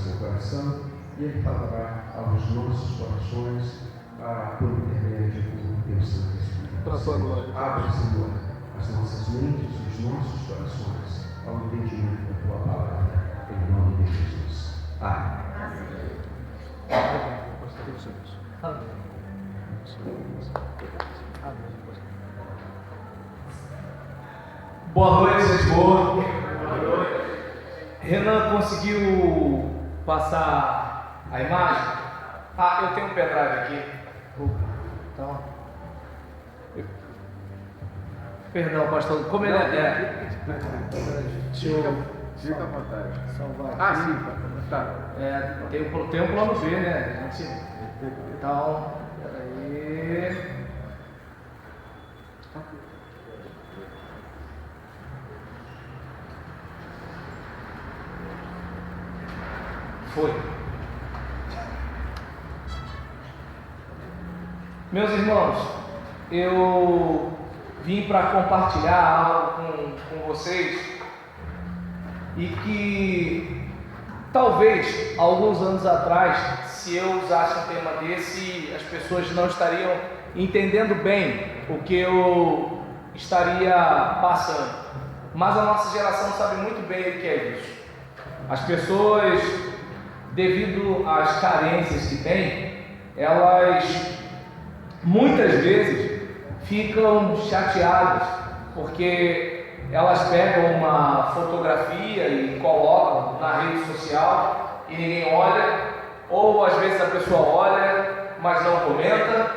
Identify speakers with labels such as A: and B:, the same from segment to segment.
A: seu coração e Ele falará aos nossos corações por intermédio do Teu Santo Espírito.
B: Para a tua glória.
A: Abre, Senhor, as nossas mentes, os nossos corações ao entendimento da Tua palavra, em nome de Jesus. Amém.
C: Boa noite, gente boa. Renan conseguiu passar a imagem? Eu tenho um pendrive aqui. Então, perdão, pastor. Como ele é? Deixa eu
B: Fica à vontade.
C: salvar.
B: Sim, tá.
C: Tem um plano B, né? Então, peraí. Foi. Meus irmãos, eu vim para compartilhar algo com vocês e que talvez alguns anos atrás, se eu usasse um tema desse, as pessoas não estariam entendendo bem o que eu estaria passando. Mas a nossa geração sabe muito bem o que é isso. As pessoas, devido às carências que têm, elas muitas vezes ficam chateadas porque elas pegam uma fotografia e colocam na rede social e ninguém olha, ou às vezes a pessoa olha, mas não comenta,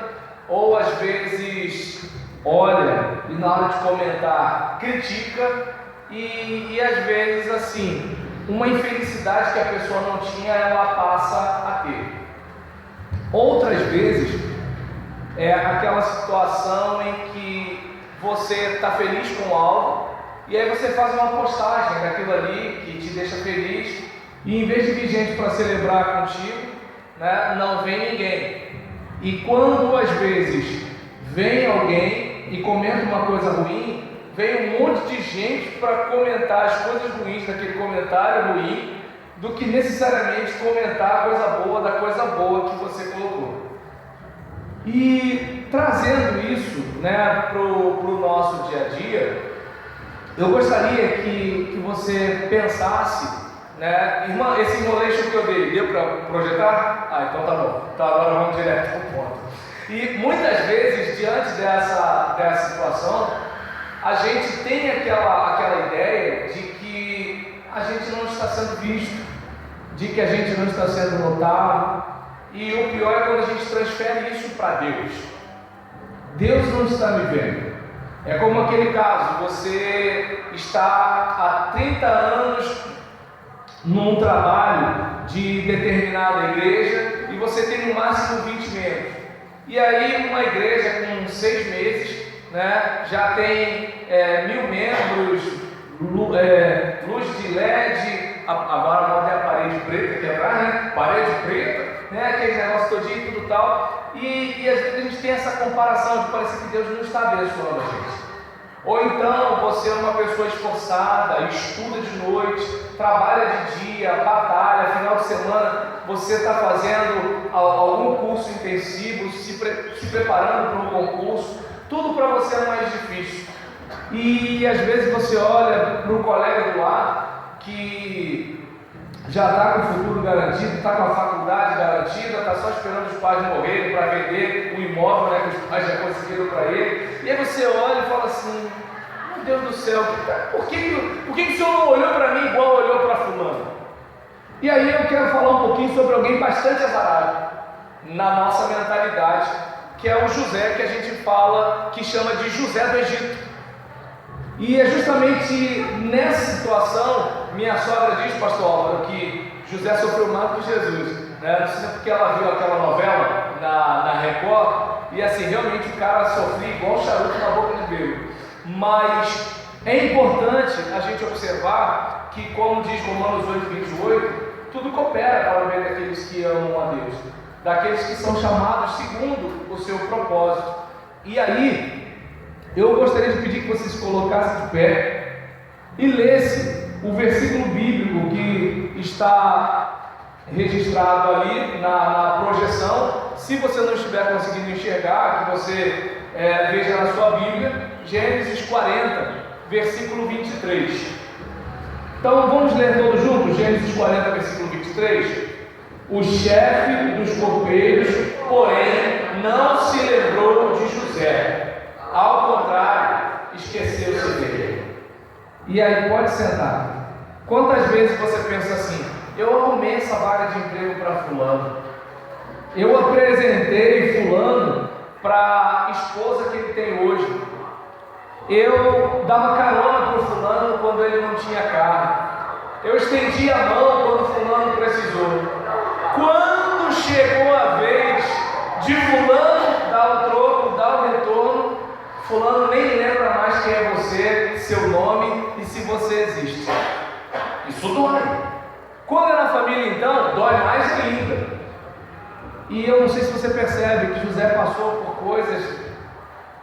C: ou às vezes olha e na hora de comentar critica e às vezes assim, uma infelicidade que a pessoa não tinha, ela passa a ter. Outras vezes é aquela situação em que você está feliz com algo e aí você faz uma postagem daquilo ali que te deixa feliz e em vez de vir gente para celebrar contigo, né, não vem ninguém. E quando às vezes vem alguém e comenta uma coisa ruim, vem um monte de gente para comentar as coisas ruins daquele comentário ruim, do que necessariamente comentar a coisa boa da coisa boa que você colocou. E trazendo isso, né, para o nosso dia a dia, eu gostaria que você pensasse, né, irmã, esse enrolation que eu dei, deu para projetar? Então tá bom, então agora vamos direto ao ponto. E muitas vezes, diante dessa situação, a gente tem aquela ideia de que a gente não está sendo visto, de que a gente não está sendo notado, e o pior é quando a gente transfere isso para Deus. Deus não está me vendo. É como aquele caso, você está há 30 anos num trabalho de determinada igreja e você tem no máximo 20 membros. E aí uma igreja com 6 meses, né, já tem 1000 membros, luz de LED, agora a moda é a parede preta, quebrar, né? Parede preta, né? Aquele negócio todinho e tudo tal. E às vezes a gente tem essa comparação de parecer que Deus não está abençoando a gente. Ou então você é uma pessoa esforçada, estuda de noite, trabalha de dia, batalha, final de semana você está fazendo algum curso intensivo, se preparando para um concurso, tudo para você é mais difícil. E às vezes você olha para o colega do lado que já está com o futuro garantido, está com a faculdade garantida, está só esperando os pais morrerem para vender o imóvel, né, que os pais já conseguiram para ele. E aí você olha e fala assim: meu Deus do céu, por que o senhor não olhou para mim igual olhou para fulano? E aí eu quero falar um pouquinho sobre alguém bastante azarado na nossa mentalidade, que é o José, que a gente fala, que chama de José do Egito. E é justamente nessa situação, minha sogra diz, pastor Álvaro, que José sofreu mais do que Jesus, né? Não sei se é porque ela viu aquela novela na Record, e assim, realmente o cara sofria igual charuto na boca de bêbado. Mas é importante a gente observar que, como diz Romanos 8:28, tudo coopera para o bem daqueles que amam a Deus, daqueles que são chamados segundo o seu propósito. E aí, eu gostaria de pedir que você se colocasse de pé e lesse o versículo bíblico que está registrado ali na projeção. Se você não estiver conseguindo enxergar, que você veja na sua Bíblia, Gênesis 40, versículo 23. Então vamos ler todos juntos, Gênesis 40, versículo 23. O chefe dos copeiros, porém, não se lembrou de José. Ao contrário, esqueceu-se dele. E aí, pode sentar. Quantas vezes você pensa assim: eu arrumei essa vaga de emprego para fulano, eu apresentei fulano para a esposa que ele tem hoje, eu dava carona para o fulano quando ele não tinha carro, eu estendi a mão quando fulano precisou. Quando chegou a vez de fulano dar o troco, dar o retorno, fulano nem lembra mais quem é você, seu nome e se você existe. Isso dói. Quando é na família, então, dói mais ainda. E eu não sei se você percebe que José passou por coisas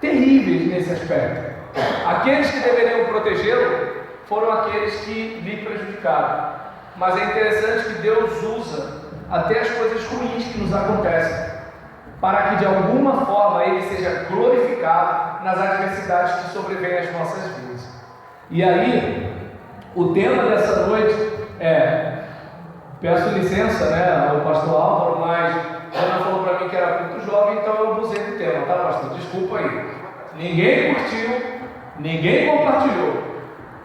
C: terríveis nesse aspecto. Aqueles que deveriam protegê-lo foram aqueles que lhe prejudicaram. Mas é interessante que Deus usa até as coisas ruins que nos acontecem para que de alguma forma Ele seja glorificado nas adversidades que sobrevêm às nossas vidas. E aí, o tema dessa noite peço licença, ao pastor Álvaro, mas Ana falou para mim que era culto jovem, então eu abusei do tema, tá, pastor? Desculpa aí. Ninguém curtiu, ninguém compartilhou,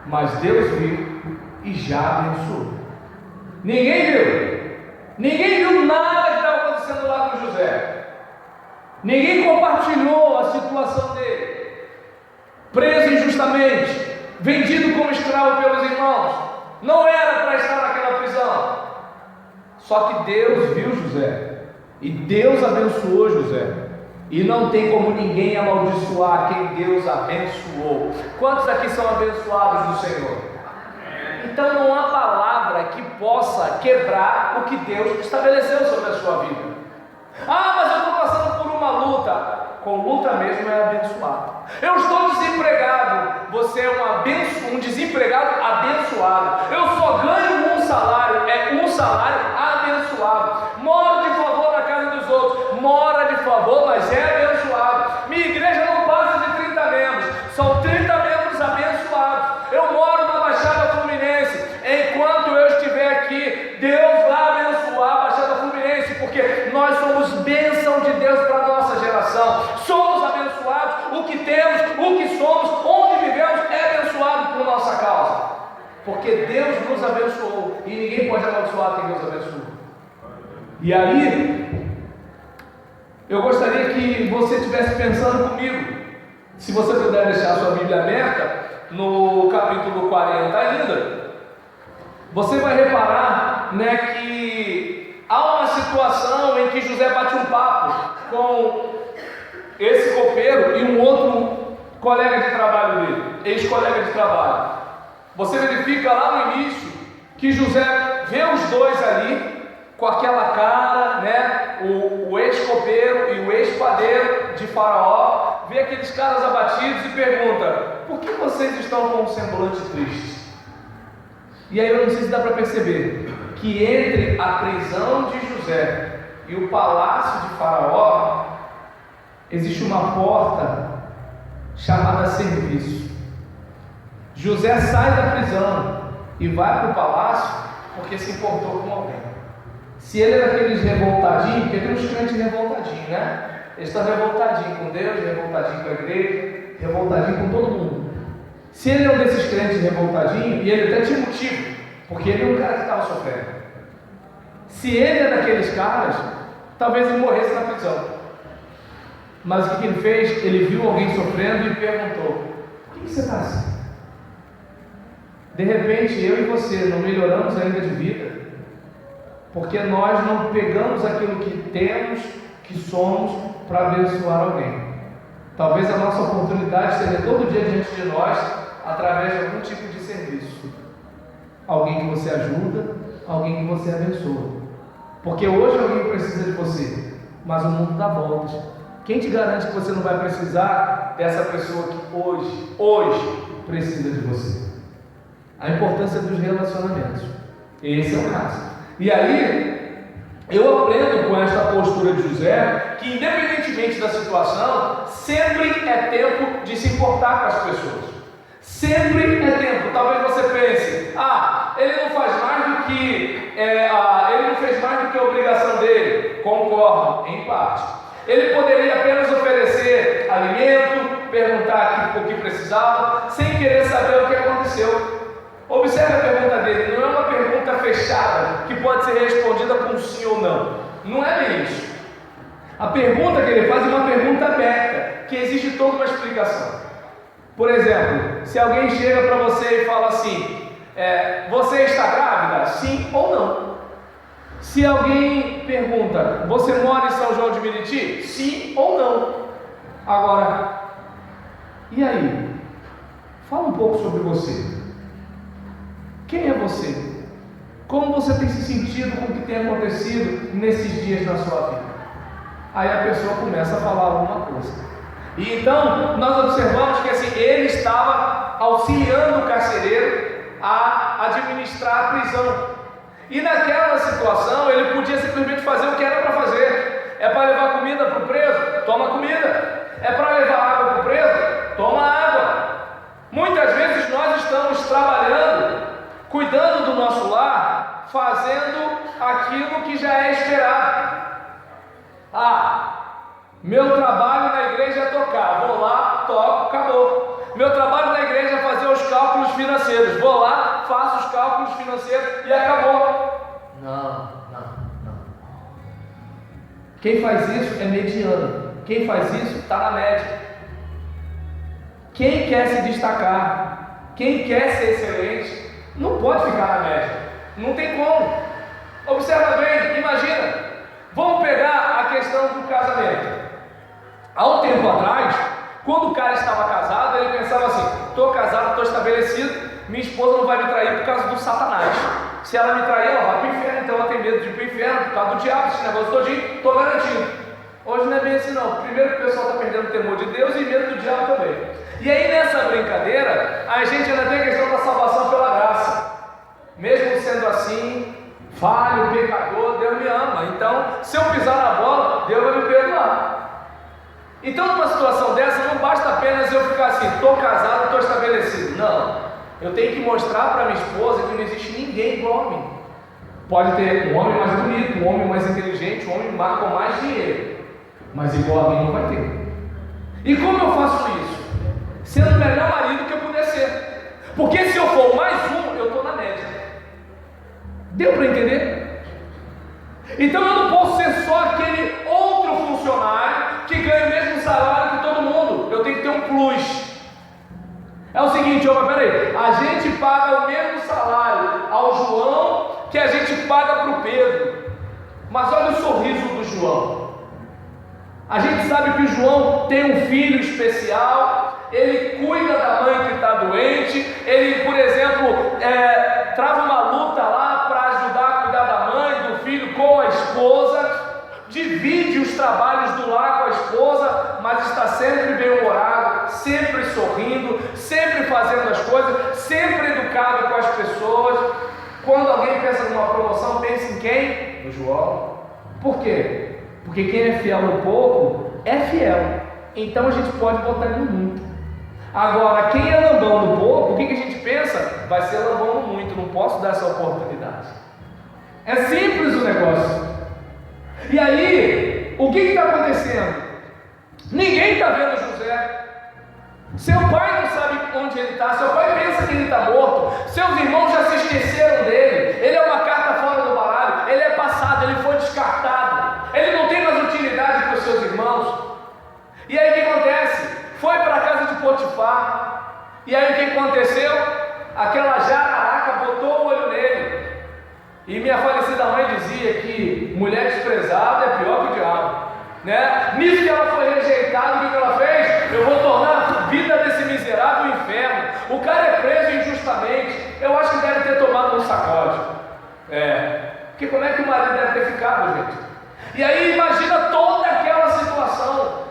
C: mas Deus viu e já abençoou. Ninguém viu nada que estava acontecendo lá com José. Ninguém compartilhou a situação dele, preso injustamente, vendido como escravo pelos irmãos, não era para estar naquela prisão. Só que Deus viu José, e Deus abençoou José, e não tem como ninguém amaldiçoar quem Deus abençoou. Quantos aqui são abençoados do Senhor? Então não há palavra que possa quebrar o que Deus estabeleceu sobre a sua vida. Mas eu estou passando por uma luta. Com luta mesmo é abençoado. Eu estou desempregado. Você é um desempregado abençoado. Eu só ganho um salário. É um salário abençoado. Moro de favor na casa dos outros. Mora de favor, mas é abençoado. Minha igreja não passa de 30 membros. São 30 membros abençoados. Eu moro na Baixada Fluminense. Enquanto eu estiver aqui, Deus vai abençoar a Baixada Fluminense, porque nós somos bênção de Deus para a nossa geração. Somos abençoados. O que temos, o que somos, onde vivemos é abençoado por nossa causa, porque Deus nos abençoou e ninguém pode amaldiçoar quem Deus abençoou. E aí eu gostaria que você estivesse pensando comigo, se você puder deixar sua Bíblia aberta no capítulo 40 ainda, você vai reparar, que há uma situação em que José bate um papo com esse copeiro e um outro colega de trabalho dele, ex-colega de trabalho. Você verifica lá no início que José vê os dois ali com aquela cara, o ex-copeiro e o ex-padeiro de Faraó, vê aqueles caras abatidos e pergunta: por que vocês estão com um semblante triste? E aí eu não sei se dá para perceber que entre a prisão de José e o palácio de Faraó existe uma porta chamada serviço. José sai da prisão e vai para o palácio porque se importou com alguém. Se ele era aqueles revoltadinhos, porque tem uns crentes revoltadinhos, eles estão revoltadinhos com Deus, revoltadinhos com a igreja, revoltadinhos com todo mundo. Se ele é um desses crentes revoltadinhos, e ele até tinha motivo, porque ele é um cara que estava sofrendo. Se ele é daqueles caras, talvez ele morresse na prisão. Mas o que ele fez? Ele viu alguém sofrendo e perguntou: por que você está assim? De repente, eu e você não melhoramos ainda de vida, porque nós não pegamos aquilo que temos, que somos, para abençoar alguém. Talvez a nossa oportunidade seja todo dia diante de nós, através de algum tipo de serviço. Alguém que você ajuda, alguém que você abençoa. Porque hoje alguém precisa de você, mas o mundo dá voltas. Quem te garante que você não vai precisar dessa pessoa que hoje precisa de você? A importância dos relacionamentos. Esse é o caso. E aí, eu aprendo com esta postura de José que, independentemente da situação, sempre é tempo de se importar com as pessoas. Sempre é tempo. Talvez você pense: ele não faz mais do que ele não fez mais do que a obrigação dele. Concordo, em parte. Ele poderia apenas oferecer alimento, perguntar o que precisava, sem querer saber o que aconteceu. Observe a pergunta dele, não é uma pergunta fechada, que pode ser respondida com sim ou não. Não é bem isso. A pergunta que ele faz é uma pergunta aberta, que exige toda uma explicação. Por exemplo, se alguém chega para você e fala assim: você está grávida? Sim ou não? Se alguém pergunta: você mora em São João de Meriti? Sim ou não? Agora, e aí? Fala um pouco sobre você. Quem é você? Como você tem se sentido com o que tem acontecido nesses dias na sua vida? Aí a pessoa começa a falar alguma coisa. E então nós observamos que assim, ele estava auxiliando o carcereiro a administrar a prisão. E naquela situação ele podia simplesmente fazer o que era para fazer. É para levar comida para o preso? Toma comida. É para levar água para o preso? Toma água. Muitas vezes nós estamos trabalhando, cuidando do nosso lar, fazendo aquilo que já é esperado. Meu trabalho na igreja é tocar, vou lá, toco, acabou. Meu trabalho na igreja é fazer os cálculos financeiros, vou lá, faço os cálculos financeiros e acabou. Não. Quem faz isso é mediano. Quem faz isso está na média. Quem quer se destacar, quem quer ser excelente, não pode ficar na média. Não tem como. Observa bem, imagina. Vamos pegar a questão do casamento. Há um tempo atrás, quando o cara estava casado, ele pensava assim: estou casado, estou estabelecido, minha esposa não vai me trair por causa do Satanás. Se ela me trair, ela vai para o inferno, então ela tem medo de ir para o inferno por causa do diabo, esse negócio todinho, estou garantido. Hoje não é bem assim não. Primeiro que o pessoal está perdendo o temor de Deus e medo do diabo também. E aí nessa brincadeira, a gente ainda tem a questão da salvação pela graça. Mesmo sendo assim, falho, pecador, Deus me ama. Então, se eu pisar na bola, Deus vai me perdoar. Então, numa situação dessa, não basta apenas eu ficar assim: estou casado, estou estabelecido. Não, eu tenho que mostrar para minha esposa que não existe ninguém igual a mim. Pode ter um homem mais bonito, um homem mais inteligente, um homem com mais dinheiro, mas igual a mim não vai ter. E como eu faço isso? Sendo o melhor marido que eu puder ser. Porque se eu for mais um, eu estou na média. Deu para entender? Então eu não posso ser só aquele outro funcionário que ganha o mesmo salário que todo mundo. Eu tenho que ter um plus. É o seguinte: peraí, a gente paga o mesmo salário ao João que a gente paga para o Pedro. Mas olha o sorriso do João. A gente sabe que o João tem um filho especial, ele cuida da mãe que está doente, ele, por exemplo, trava uma luta lá para ajudar a cuidar da mãe, do filho com a esposa, divide os trabalhos do lar com a esposa, mas está sempre bem-humorado, sempre sorrindo, sempre fazendo as coisas, sempre educado com as pessoas. Quando alguém pensa numa promoção, pensa em quem? No João. Por quê? Porque quem é fiel no pouco é fiel. Então a gente pode botar no muito. Agora, quem é lambão no pouco, o que a gente pensa? Vai ser lambão no muito, não posso dar essa oportunidade. É simples o negócio. E aí, o que está acontecendo? Ninguém está vendo José. Seu pai não sabe onde ele está. Seu pai pensa que ele está morto. Seus irmãos já se esqueceram dele. Ele é uma carta fora do baralho. Ele é passado, ele foi descartado. Ele não tem mais utilidade para os seus irmãos. E aí o que acontece? Foi para a casa de Potifar. E aí o que aconteceu? Aquela jararaca botou o olho nele. E minha falecida mãe dizia que mulher desprezada é pior que o diabo, né? Nisso que ela foi rejeitada, o que ela fez? Eu vou tornar a vida desse miserável um inferno. O cara é preso injustamente. Eu acho que deve ter tomado um sacode. Porque como é que o marido deve ter ficado, gente? E aí imagina toda aquela situação.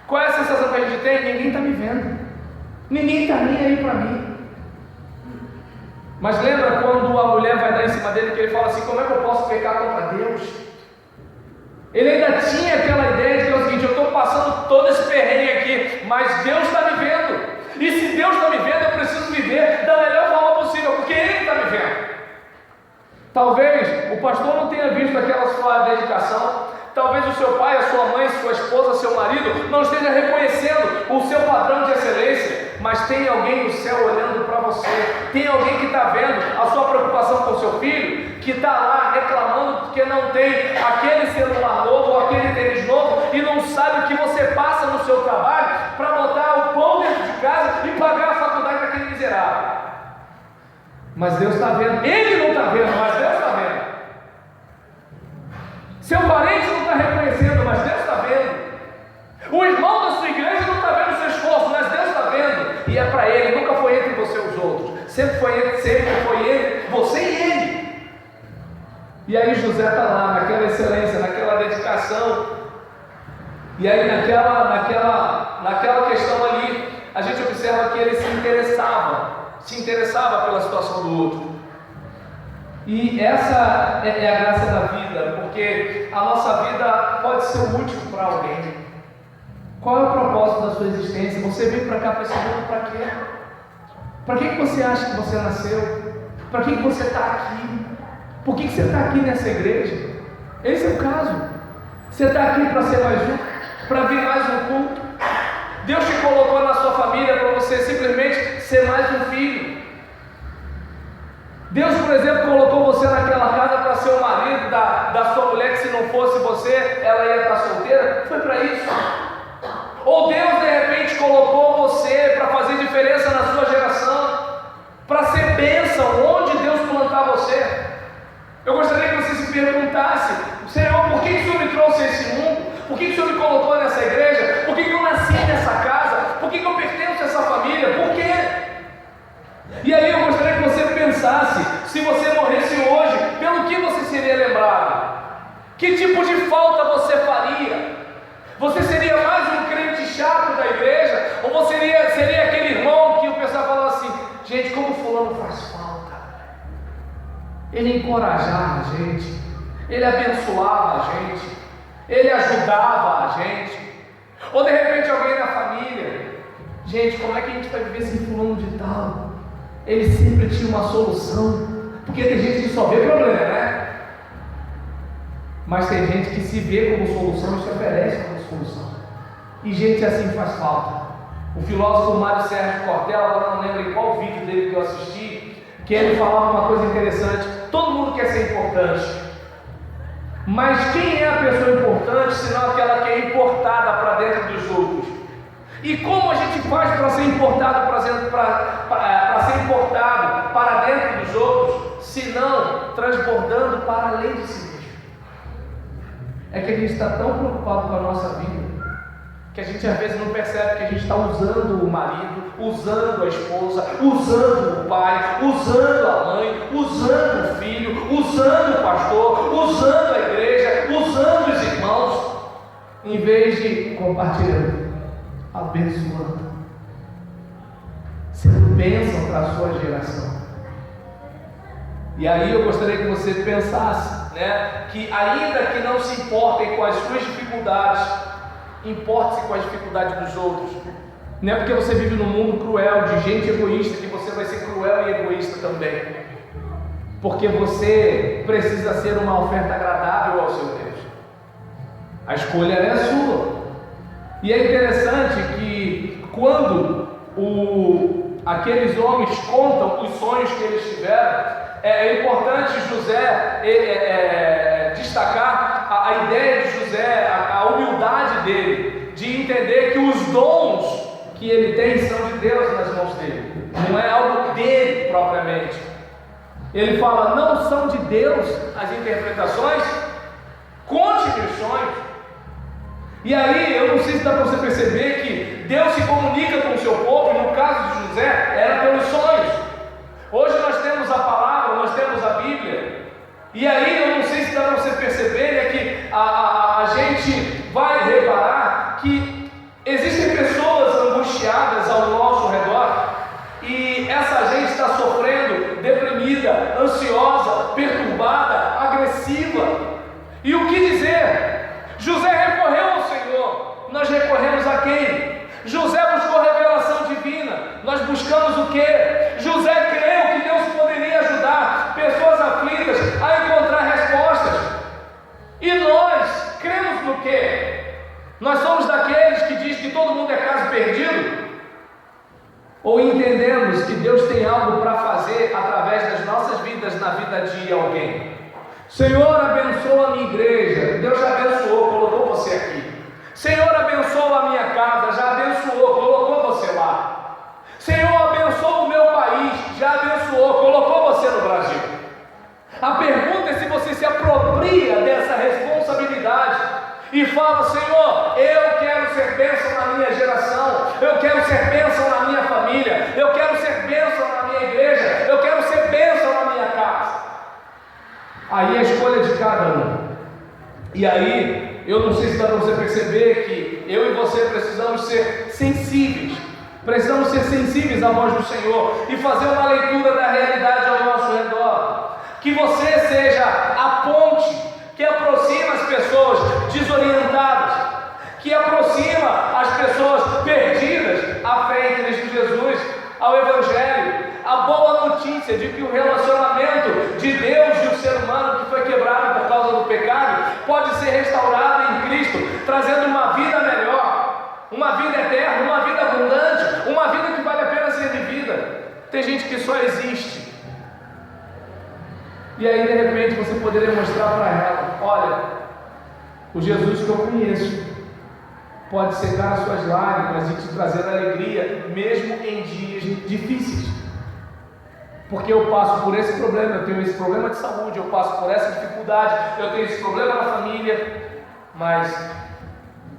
C: Qual é a sensação que a gente tem? Ninguém está me vendo. Ninguém está nem aí para mim. Mas lembra quando a mulher vai dar em cima dele, que ele fala assim: como é que eu posso pecar contra Deus? Ele ainda tinha aquela ideia de que é o seguinte: eu estou passando todo esse perrengue aqui, mas Deus está me vendo. E se Deus está me vendo, eu preciso viver da melhor forma possível, porque Ele está me vendo. Talvez o pastor não tenha visto aquela sua dedicação. Talvez o seu pai, a sua mãe, sua esposa, seu marido não esteja reconhecendo o seu padrão de excelência, mas tem alguém no céu olhando para você. Tem alguém que está vendo a sua preocupação com o seu filho, que está lá reclamando porque não tem aquele celular novo ou aquele tênis novo e não sabe o que você passa no seu trabalho para botar o pão dentro de casa e pagar a faculdade daquele miserável. Mas Deus está vendo. Ele não está vendo, mas Deus está vendo. Seu parente não está reconhecendo, mas Deus está vendo. O irmão da sua igreja não está vendo o seu esforço, mas Deus está vendo. E é para Ele, nunca foi entre você e os outros. Sempre foi Ele, você e Ele. E aí José está lá, naquela excelência, naquela dedicação. E aí naquela questão ali, a gente observa que ele se interessava pela situação do outro. E essa é a graça da vida, porque a nossa vida pode ser útil para alguém. Qual é o propósito da sua existência? Você veio para cá, para esse mundo, para quê? Para que você acha que você nasceu? Para que você está aqui? Por que você está aqui nessa igreja? Esse é o caso. Você está aqui para ser mais um, para vir mais um culto. Deus te colocou na sua família para você simplesmente ser mais um filho. Deus, por exemplo, colocou você naquela casa para ser o marido da sua mulher, que se não fosse você, ela ia estar solteira. Foi para isso. Ou Deus, de repente, colocou você para fazer diferença na sua geração, para ser bênção onde Deus plantar você. Eu gostaria que você se perguntasse: Senhor, por que o Senhor me trouxe a esse mundo? Por que o Senhor me colocou nessa igreja? Por que eu nasci nessa casa? Por que eu pertenço a essa família? Por quê? E aí eu gostaria que você pensasse: se você morresse hoje, pelo que você seria lembrado? Que tipo de falta você faria? Você seria mais um crente chato da igreja? Ou você seria aquele irmão que o pessoal falava assim: gente, como fulano faz falta? Ele encorajava a gente, ele abençoava a gente, ele ajudava a gente. Ou de repente alguém na família: gente, como é que a gente vai viver sem fulano de tal? Ele sempre tinha uma solução. Porque tem gente que só vê problema, né? Mas tem gente que se vê como solução e se oferece como solução. E gente assim faz falta. O filósofo Mário Sérgio Cortella, agora não lembro em qual vídeo dele que eu assisti, que ele falava uma coisa interessante: todo mundo quer ser importante, mas quem é a pessoa importante senão aquela que é importada para dentro dos outros? E como a gente faz para ser importado para ser importado para dentro dos outros, se não transbordando para além de si mesmo? É que a gente está tão preocupado com a nossa vida que a gente às vezes não percebe que a gente está usando o marido, usando a esposa, usando o pai, usando a mãe, usando o filho, usando o pastor, usando a igreja, usando os irmãos, em vez de compartilhando, abençoando, sendo bênção para a sua geração. E aí eu gostaria que você pensasse, que ainda que não se importem com as suas dificuldades, importe-se com as dificuldades dos outros. Não é porque você vive num mundo cruel, de gente egoísta, que você vai ser cruel e egoísta também. Porque você precisa ser uma oferta agradável ao seu Deus. A escolha é sua. E é interessante que quando aqueles homens contam os sonhos que eles tiveram, é importante José destacar a ideia de José, a humildade dele, de entender que os dons que ele tem são de Deus nas mãos dele, não é algo dele propriamente. Ele fala: não são de Deus as interpretações? Conte-me os sonhos. E aí, eu não sei se dá para você perceber que Deus se comunica com o seu povo, e no caso de José, era pelos sonhos. Hoje nós temos a palavra, nós temos a Bíblia, e aí eu não sei se dá para você perceber, que a gente vai reparar que existem pessoas angustiadas ao nosso redor, e essa gente está sofrendo, deprimida, ansiosa, perturbada, agressiva. E o que dizer? nós recorremos a quem? José buscou revelação divina. Nós buscamos o quê? José creu que Deus poderia ajudar pessoas aflitas a encontrar respostas. E nós cremos no quê? Nós somos daqueles que diz que todo mundo é caso perdido? Ou entendemos que Deus tem algo para fazer através das nossas vidas na vida de alguém? Senhor, abençoa a minha igreja. Deus já abençoou, colocou você aqui. Senhor, abençoa a minha casa. Já abençoou, colocou você lá. Senhor, abençoa o meu país. Já abençoou, colocou você no Brasil. A pergunta é se você se apropria dessa responsabilidade e fala: Senhor, eu quero ser bênção na minha geração, eu quero ser bênção na minha família, eu quero ser bênção na minha igreja, eu quero ser bênção na minha casa. Aí a escolha de cada um. E aí, eu não sei se dá para você perceber que eu e você precisamos ser sensíveis. Precisamos ser sensíveis à voz do Senhor e fazer uma leitura da realidade ao nosso redor. Que você seja a ponte que aproxima as pessoas desorientadas, que aproxima as pessoas perdidas à fé em Cristo Jesus, ao Evangelho, a boa notícia de que o relacionamento de Deus e o ser humano que foi quebrado por causa do pecado pode ser restaurado em Cristo, trazendo uma vida melhor, uma vida eterna, uma vida abundante, uma vida que vale a pena ser vivida. Tem gente que só existe. E aí de repente você poderia mostrar para ela: olha, o Jesus que eu conheço pode secar as suas lágrimas e te trazer alegria, mesmo em dias difíceis. Porque eu passo por esse problema, eu tenho esse problema de saúde, eu passo por essa dificuldade, eu tenho esse problema na família, mas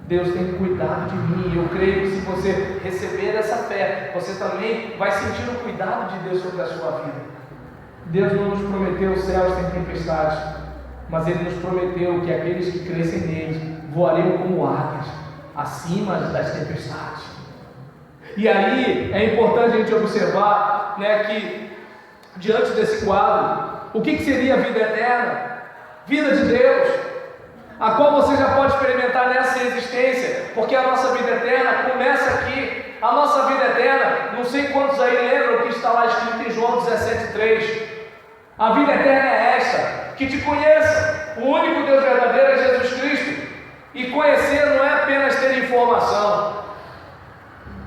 C: Deus tem cuidado de mim. Eu creio que se você receber essa fé, você também vai sentir o cuidado de Deus sobre a sua vida. Deus não nos prometeu céus sem tempestade, mas Ele nos prometeu que aqueles que crescem nele voariam como águias, acima das tempestades. E aí é importante a gente observar, que diante desse quadro, o que seria a vida eterna? Vida de Deus, a qual você já pode experimentar nessa existência, porque a nossa vida eterna começa aqui. A nossa vida eterna, não sei quantos aí lembram que está lá escrito em João 17,3. A vida eterna é esta: que te conheça, o único Deus verdadeiro é Jesus Cristo. E conhecer não é apenas ter informação.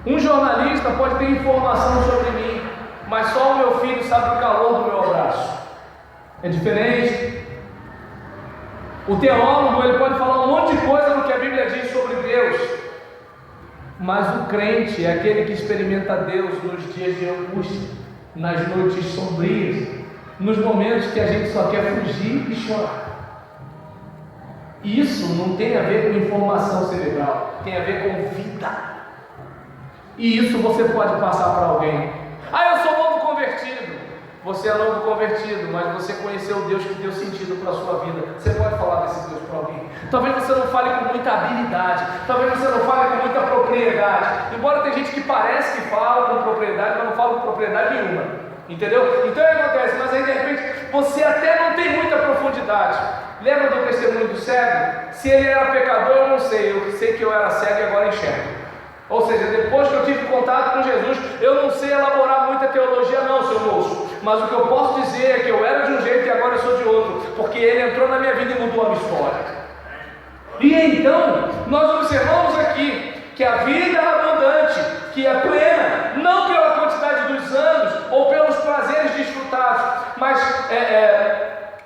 C: Um jornalista pode ter informação sobre mim, mas só o meu filho sabe o calor do meu abraço. É diferente. O teólogo, ele pode falar um monte de coisa no que a Bíblia diz sobre Deus, mas o crente é aquele que experimenta Deus nos dias de angústia, nas noites sombrias, nos momentos que a gente só quer fugir e chorar. Isso não tem a ver com informação cerebral, tem a ver com vida. E isso você pode passar para alguém. Eu sou novo convertido. Você é novo convertido, mas você conheceu o Deus que deu sentido para a sua vida. Você pode falar desse Deus para alguém. Talvez você não fale com muita habilidade, talvez você não fale com muita propriedade. Embora tem gente que parece que fala com propriedade, mas não fala com propriedade nenhuma. Entendeu? Então é o que acontece, mas aí de repente você até não tem muita profundidade. Lembra do testemunho do cego? Se ele era pecador, eu não sei. Eu sei que eu era cego e agora enxergo. Ou seja, depois que eu tive contato com Jesus, eu não sei elaborar muita teologia não, seu moço. Mas o que eu posso dizer é que eu era de um jeito e agora eu sou de outro, porque ele entrou na minha vida e mudou a minha história. E então, nós observamos aqui que a vida é abundante, que é plena, não pela quantidade dos anos ou pelos prazeres desfrutados, mas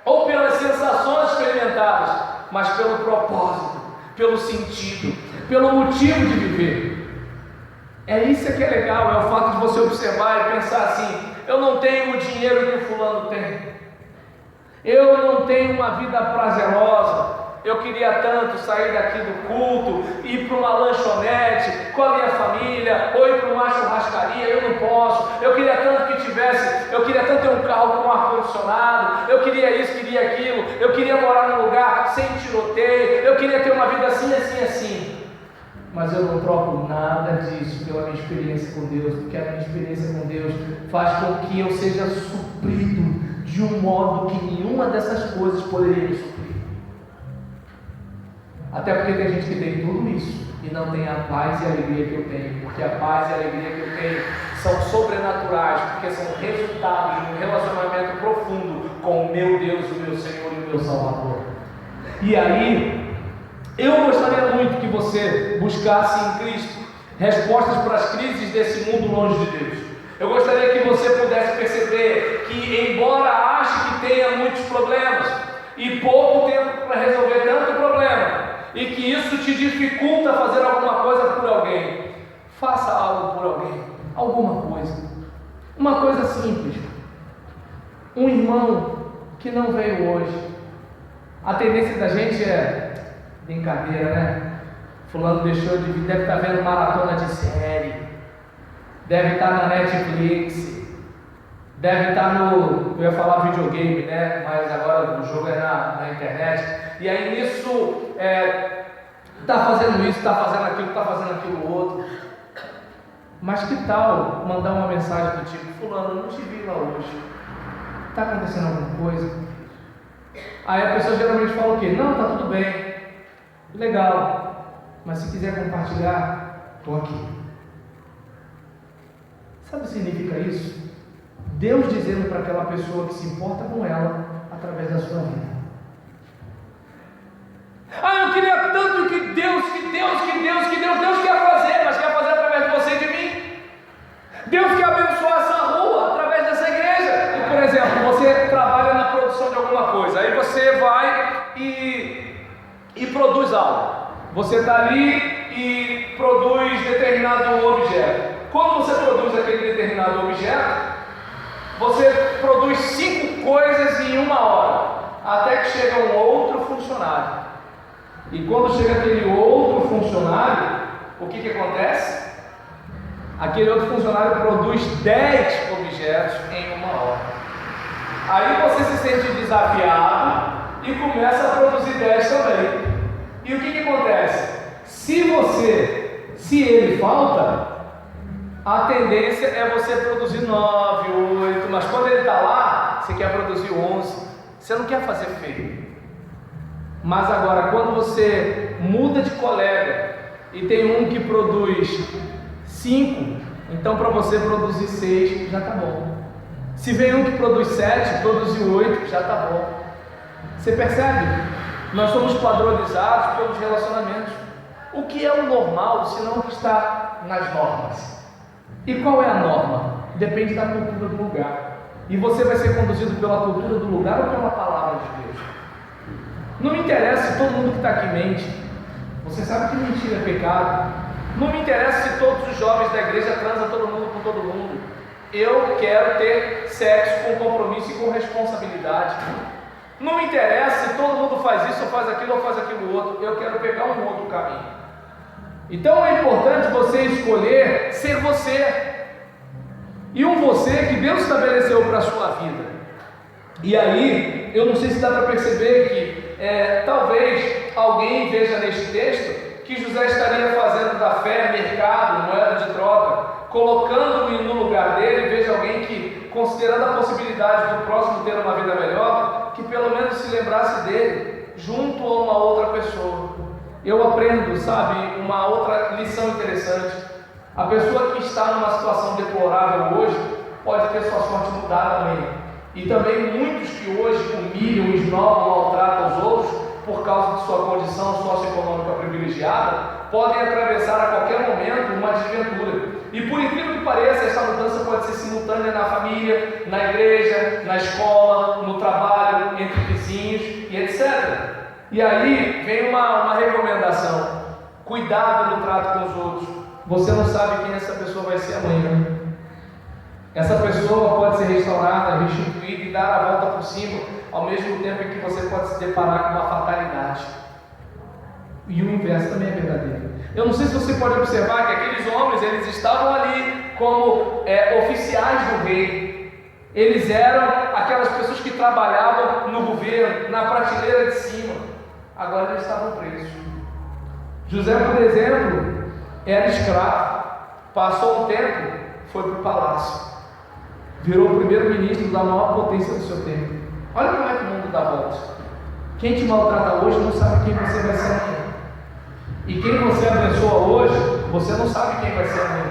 C: ou pelas sensações experimentadas, mas pelo propósito, pelo sentido, pelo motivo de viver. É isso que é legal, é o fato de você observar e pensar assim: eu não tenho o dinheiro que o fulano tem, eu não tenho uma vida prazerosa, eu queria tanto sair daqui do culto, ir para uma lanchonete com a minha família, ou ir para uma churrascaria, eu não posso. Eu queria tanto que tivesse, eu queria tanto ter um carro com ar-condicionado, eu queria isso, queria aquilo, eu queria morar num lugar sem tiroteio, eu queria ter uma vida assim, assim, assim. Mas eu não troco nada disso pela minha experiência com Deus, porque a minha experiência com Deus faz com que eu seja suprido de um modo que nenhuma dessas coisas poderia me suprir. Até porque tem gente que tem tudo isso e não tem a paz e a alegria que eu tenho, porque a paz e a alegria que eu tenho são sobrenaturais, porque são resultados de um relacionamento profundo com o meu Deus, o meu Senhor e o meu Salvador. E aí, eu gostaria muito que você buscasse em Cristo respostas para as crises desse mundo longe de Deus. Eu gostaria que você pudesse perceber que, embora ache que tenha muitos problemas e pouco tempo para resolver tanto problema, e que isso te dificulta fazer alguma coisa por alguém, faça algo por alguém, alguma coisa, uma coisa simples. Um irmão que não veio hoje, a tendência da gente é brincadeira, né? Fulano deixou de vir, deve estar vendo maratona de série, deve estar na Netflix, deve estar no, eu ia falar videogame, né? Mas agora o jogo é na internet. E aí nisso está fazendo isso, está fazendo aquilo outro. Mas que tal mandar uma mensagem do tipo: fulano, eu não te vi lá hoje, está acontecendo alguma coisa? Aí a pessoa geralmente fala o quê? Não, está tudo bem, legal, mas se quiser compartilhar, estou aqui. Sabe o que significa isso? Deus dizendo para aquela pessoa que se importa com ela através da sua vida. Eu queria tanto que Deus quer fazer, mas quer fazer através de você e de mim. Deus quer abençoar essa rua através dessa igreja. E, por exemplo, você trabalha na produção de alguma coisa, aí você vai e produz algo. Você está ali e produz determinado objeto. Quando você produz aquele determinado objeto, você produz 5 coisas em 1 hora, até que chega um outro funcionário. E quando chega aquele outro funcionário, o que acontece? Aquele outro funcionário produz 10 objetos em 1 hora. Aí você se sente desafiado e começa a produzir 10 também. E o que acontece? Se ele falta, a tendência é você produzir 9, 8, mas quando ele está lá, você quer produzir 11. Você não quer fazer feio. Mas agora, quando você muda de colega e tem um que produz 5, então para você produzir 6 já está bom. Se vem um que produz 7, produzir 8 já está bom. Você percebe? Nós somos padronizados pelos relacionamentos. O que é o normal se não está nas normas? E qual é a norma? Depende da cultura do lugar. E você vai ser conduzido pela cultura do lugar ou pela palavra de Deus? Não me interessa se todo mundo que está aqui mente. Você sabe que mentira é pecado. Não me interessa se todos os jovens da igreja transam todo mundo com todo mundo. Eu quero ter sexo com compromisso e com responsabilidade. Não me interessa se todo mundo faz isso ou faz aquilo outro. Eu quero pegar um outro caminho. Então é importante você escolher ser você. E um você que Deus estabeleceu para a sua vida. E aí, eu não sei se dá para perceber que talvez alguém veja neste texto que José estaria fazendo da fé mercado, moeda de troca, colocando-me no lugar dele. Veja alguém que, considerando a possibilidade do próximo ter uma vida melhor, que pelo menos se lembrasse dele, junto a uma outra pessoa. Eu aprendo, sabe, uma outra lição interessante. A pessoa que está numa situação deplorável hoje, pode ter sua sorte mudada amanhã. E também muitos que hoje humilham, esnobam, maltratam os outros, por causa de sua condição socioeconômica privilegiada, podem atravessar a qualquer momento uma desventura. E por incrível que pareça, essa mudança pode ser simultânea na família, na igreja, na escola, no trabalho, entre vizinhos e etc. E aí vem uma recomendação: cuidado no trato com os outros. Você não sabe quem essa pessoa vai ser amanhã. Essa pessoa pode ser restaurada, restituída e dar a volta por cima, ao mesmo tempo em que você pode se deparar com uma fatalidade. E o inverso também é verdadeiro. Eu não sei se você pode observar que aqueles homens, eles estavam ali como oficiais do rei. Eles eram aquelas pessoas que trabalhavam no governo, na prateleira de cima. Agora eles estavam presos. José, por exemplo, era escravo. Passou um tempo, foi para o palácio. Virou o primeiro-ministro da maior potência do seu tempo. Olha como é que o mundo dá volta. Quem te maltrata hoje não sabe quem você vai ser amanhã. E quem você abençoa hoje, você não sabe quem vai ser amanhã.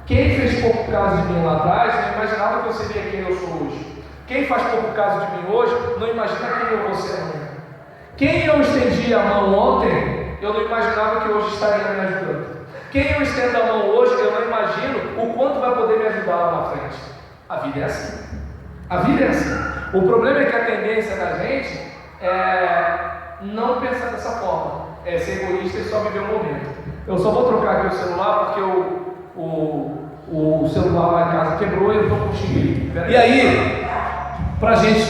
C: Quem fez pouco caso de mim lá atrás, não imaginava que eu seria quem eu sou hoje. Quem faz pouco caso de mim hoje, não imagina quem eu vou ser amanhã. Quem eu estendi a mão ontem, eu não imaginava que hoje estaria me ajudando. Quem eu estendo a mão hoje, eu não imagino o quanto vai poder me ajudar lá na frente. A vida é assim. A vida é assim. O problema é que a tendência da gente é não pensar dessa forma. É ser egoísta e só viver o momento. Eu só vou trocar aqui o celular porque o celular lá em casa quebrou e eu estou com xinguinho. E aí, para a gente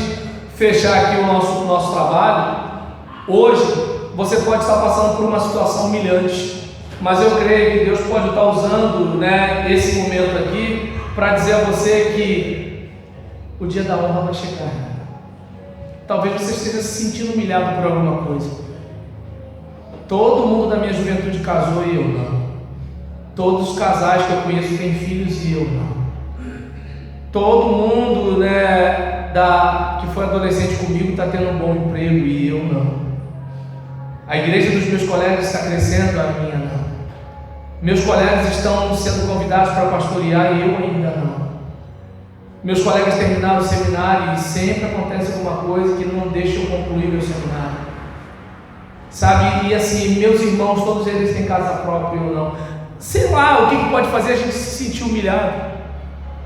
C: fechar aqui o nosso trabalho, hoje você pode estar passando por uma situação humilhante, mas eu creio que Deus pode estar usando, né, esse momento aqui para dizer a você que o dia da honra vai chegar. Talvez você esteja se sentindo humilhado por alguma coisa. Todo mundo da minha juventude casou e eu não. Todos os casais que eu conheço têm filhos e eu não. Todo mundo, né, que foi adolescente comigo está tendo um bom emprego e eu não. A igreja dos meus colegas está crescendo, a minha não. Meus colegas estão sendo convidados para pastorear e eu ainda não. Meus colegas terminaram o seminário e sempre acontece alguma coisa que não deixa eu concluir meu seminário. Sabe, e assim, meus irmãos, todos eles têm casa própria e eu não. Sei lá, o que pode fazer a gente se sentir humilhado?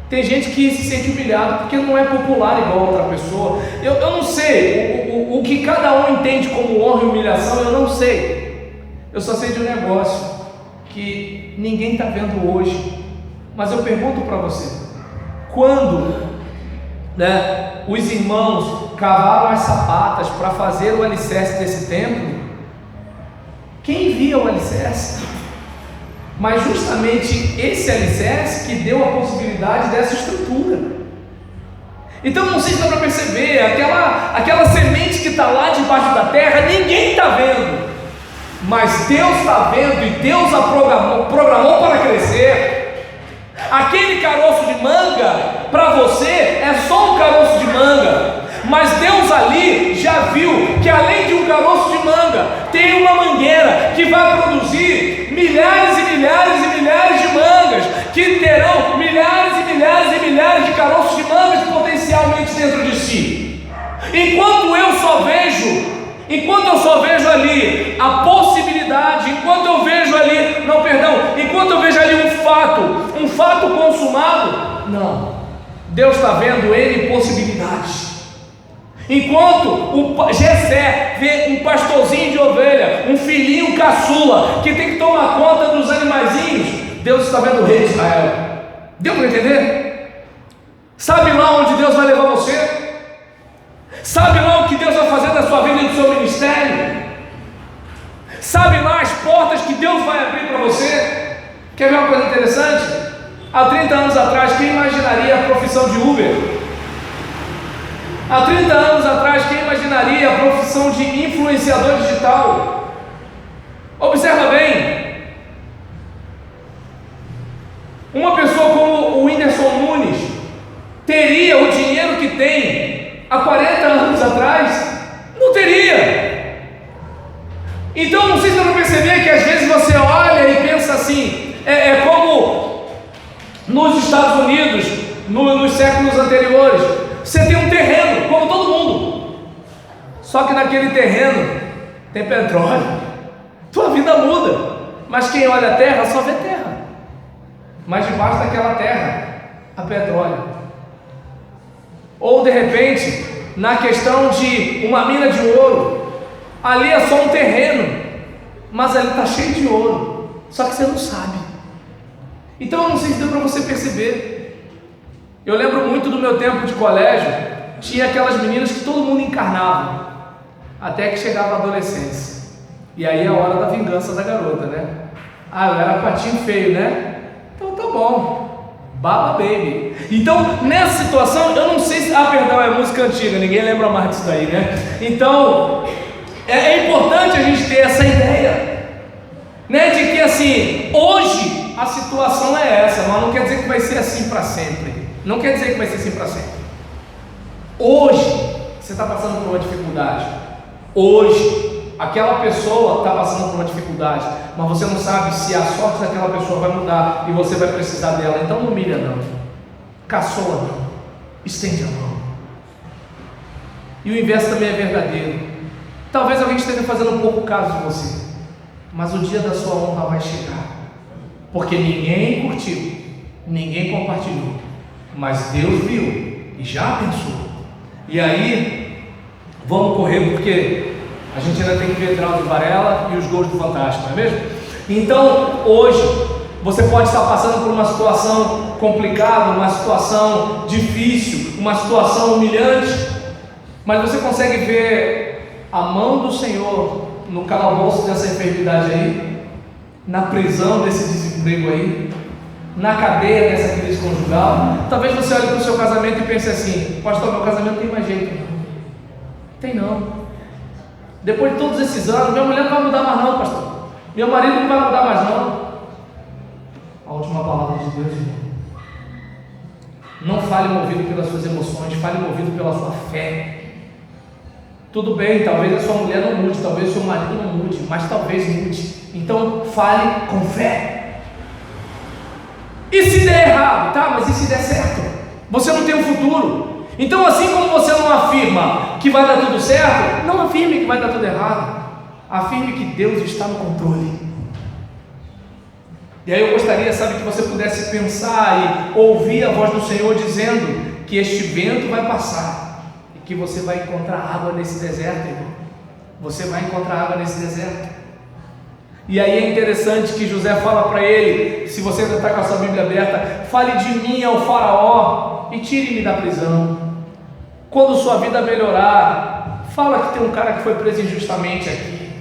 C: Tem gente que se sente humilhado porque não é popular igual a outra pessoa. Eu não sei, o que cada um entende como honra e humilhação, eu não sei. Eu só sei de um negócio que ninguém está vendo hoje. Mas eu pergunto para você, quando, né, os irmãos cavaram as sapatas para fazer o alicerce desse templo, quem via o alicerce? Mas justamente esse alicerce que deu a possibilidade dessa estrutura. Então não sei se dá para perceber, aquela semente que está lá debaixo da terra, ninguém está vendo, mas Deus está vendo e Deus a programou para crescer. Aquele caroço de manga, para você, é só um caroço de manga, mas Deus ali já viu que além de um caroço de manga, tem uma mangueira que vai produzir milhares e milhares e milhares de mangas, que terão milhares e milhares e milhares de caroços de mangas potencialmente dentro de si. Enquanto eu só vejo ali a possibilidade, enquanto eu vejo ali um fato consumado, não, Deus está vendo N possibilidades. Enquanto o Jessé vê um pastorzinho de ovelha, um filhinho caçula, que tem que tomar conta dos animaizinhos, Deus está vendo o rei de Israel. Deu para entender? Sabe lá onde Deus vai levar você? Sabe lá o que Deus vai fazer na sua vida e no seu ministério? Sabe lá as portas que Deus vai abrir para você? Quer ver uma coisa interessante? Há 30 anos atrás, quem imaginaria a profissão de Uber? Há 30 anos atrás, quem imaginaria a profissão de influenciador digital? Observa bem, uma pessoa como o Whindersson Nunes teria o dinheiro que tem há 40 anos atrás? Não teria. Então não sei se dá para perceber que às vezes você olha e pensa assim, é como nos Estados Unidos, nos séculos anteriores, você tem um terreno, como todo mundo, só que naquele terreno tem petróleo, tua vida muda, mas quem olha a terra só vê terra, mas debaixo daquela terra há petróleo. Ou de repente, na questão de uma mina de ouro, ali é só um terreno, mas ali está cheio de ouro, só que você não sabe. Então eu não sei se deu para você perceber. Eu lembro muito do meu tempo de colégio, tinha aquelas meninas que todo mundo encarnava, até que chegava a adolescência, e aí é a hora da vingança da garota, né? Ah, eu era patinho feio, né? Então tá bom, baba baby. Então nessa situação, eu não sei se... perdão, é música antiga, ninguém lembra mais disso daí, né? Então é importante a gente ter essa ideia, né? De que assim, hoje a situação é essa, mas não quer dizer que vai ser assim para sempre. Não quer dizer que vai ser assim para sempre. Hoje, você está passando por uma dificuldade. Hoje, aquela pessoa está passando por uma dificuldade, mas você não sabe se a sorte daquela pessoa vai mudar e você vai precisar dela. Então não humilha não, caçoa não, estende a mão. E o inverso também é verdadeiro. Talvez alguém esteja fazendo um pouco caso de você, mas o dia da sua honra vai chegar, porque ninguém curtiu, ninguém compartilhou, mas Deus viu e já abençoou. E aí, vamos correr, porque a gente ainda tem que ver Drauzio Varela e os gols do Fantástico, não é mesmo? Então, hoje, você pode estar passando por uma situação complicada, uma situação difícil, uma situação humilhante, mas você consegue ver a mão do Senhor no calabouço dessa enfermidade aí, na prisão desse desemprego aí, na cadeia dessa crise conjugal. Talvez você olhe para o seu casamento e pense assim: pastor, meu casamento não tem mais jeito. Não tem não. Depois de todos esses anos, minha mulher não vai mudar mais não, pastor. Meu marido não vai mudar mais não. A última palavra de Deus, irmão. Não fale movido pelas suas emoções, fale movido pela sua fé. Tudo bem, talvez a sua mulher não mude, talvez o seu marido não mude, mas talvez mude. Então fale com fé. E se der errado, tá? Mas e se der certo? Você não tem um futuro. Então, assim como você não afirma que vai dar tudo certo, não afirme que vai dar tudo errado. Afirme que Deus está no controle. E aí eu gostaria, sabe, que você pudesse pensar e ouvir a voz do Senhor dizendo que este vento vai passar e que você vai encontrar água nesse deserto, irmão. Você vai encontrar água nesse deserto. E aí é interessante que José fala para ele, se você ainda está com a sua Bíblia aberta: fale de mim ao faraó e tire-me da prisão. Quando sua vida melhorar, fala que tem um cara que foi preso injustamente aqui.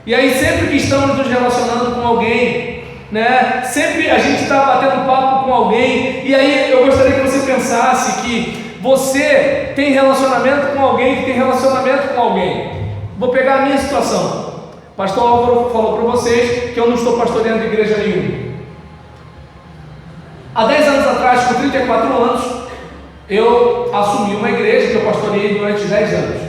C: E aí sempre que estamos nos relacionando com alguém, né, sempre a gente está batendo papo com alguém, e aí eu gostaria que você pensasse que você tem relacionamento com alguém que tem relacionamento com alguém. Vou pegar a minha situação. Pastor Álvaro falou para vocês que eu não estou pastoreando igreja nenhuma. Há 10 anos atrás, com 34 anos, eu assumi uma igreja que eu pastoreei durante 10 anos.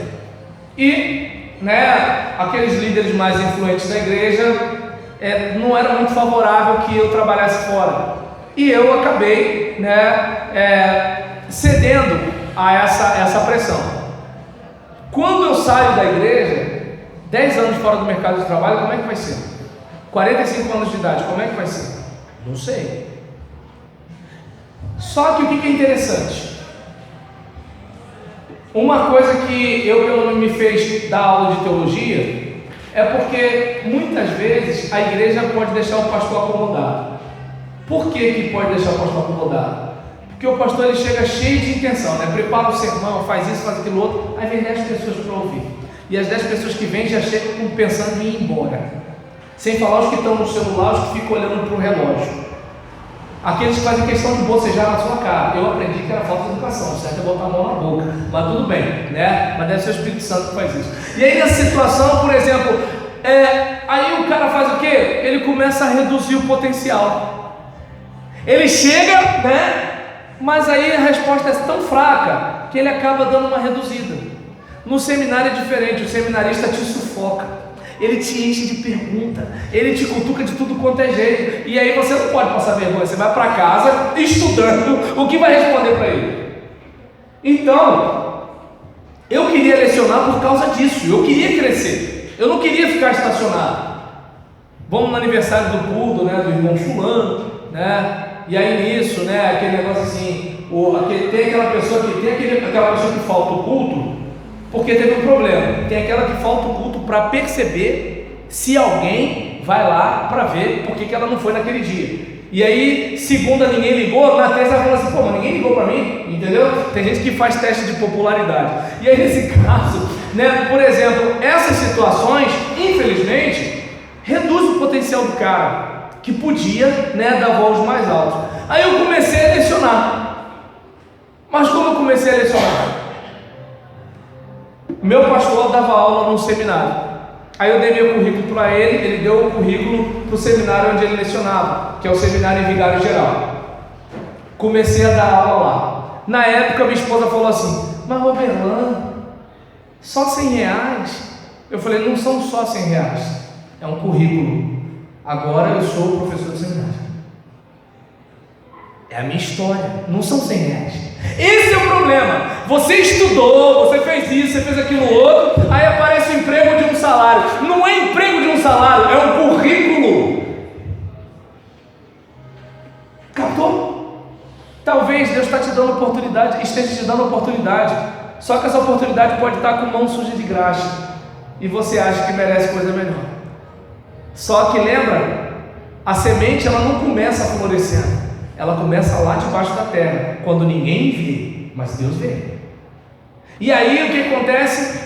C: E, né, aqueles líderes mais influentes da igreja não era muito favorável que eu trabalhasse fora. E eu acabei, né, cedendo a essa pressão. Quando eu saio da igreja, 10 anos fora do mercado de trabalho, como é que vai ser? 45 anos de idade, como é que vai ser? Não sei. Só que o que é interessante? Uma coisa que eu pelo menos me fez dar aula de teologia é porque muitas vezes a igreja pode deixar o pastor acomodado. Por que pode deixar o pastor acomodado? Porque o pastor ele chega cheio de intenção, né? Prepara o sermão, faz isso, faz aquilo outro, aí vem 10 pessoas para ouvir. E as 10 pessoas que vêm já chegam pensando em ir embora. Sem falar os que estão no celular, os que ficam olhando para o relógio. Aqueles que fazem questão de bocejar na sua cara. Eu aprendi que era falta de educação, certo é botar a mão na boca. Mas tudo bem, né? Mas deve ser o Espírito Santo que faz isso. E aí nessa situação, por exemplo, aí o cara faz o quê? Ele começa a reduzir o potencial. Ele chega, né? Mas aí a resposta é tão fraca que ele acaba dando uma reduzida. No seminário é diferente, o seminarista te sufoca, ele te enche de pergunta, ele te cutuca de tudo quanto é jeito, e aí você não pode passar vergonha, você vai para casa estudando o que vai responder para ele. Então, eu queria lecionar por causa disso, eu queria crescer, eu não queria ficar estacionado. Vamos no aniversário do culto, né, do irmão fulano, né? E aí nisso, né, aquele negócio assim, tem aquela pessoa que falta o culto, porque teve um problema. Tem aquela que falta o culto para perceber se alguém vai lá para ver por que ela não foi naquele dia. E aí, segunda ninguém ligou, na terça ela fala assim: pô, mas ninguém ligou para mim, entendeu? Tem gente que faz teste de popularidade. E aí nesse caso, né, por exemplo, essas situações, infelizmente, reduz o potencial do cara, que podia, né, dar voos mais altos. Aí eu comecei a lecionar. Mas como eu comecei a lecionar? Meu pastor dava aula num seminário. Aí eu dei meu currículo para ele, ele deu o currículo para o seminário onde ele lecionava, que é o seminário em Vigário Geral. Comecei a dar aula lá. Na época minha esposa falou assim: mas Roberlan, só R$100? Eu falei, não são só R$100, é um currículo. Agora eu sou professor de seminário. É a minha história, não são R$100. Esse é o problema. Você estudou, você fez isso, você fez aquilo outro, aí aparece o emprego de um salário. Não é emprego de um salário, é um currículo. Captou? Talvez Deus está te dando oportunidade, esteja te dando oportunidade. Só que essa oportunidade pode estar com mão suja de graxa. E você acha que merece coisa melhor. Só que lembra, a semente ela não começa a florescer, ela começa lá debaixo da terra, quando ninguém vê, mas Deus vê. E aí o que acontece?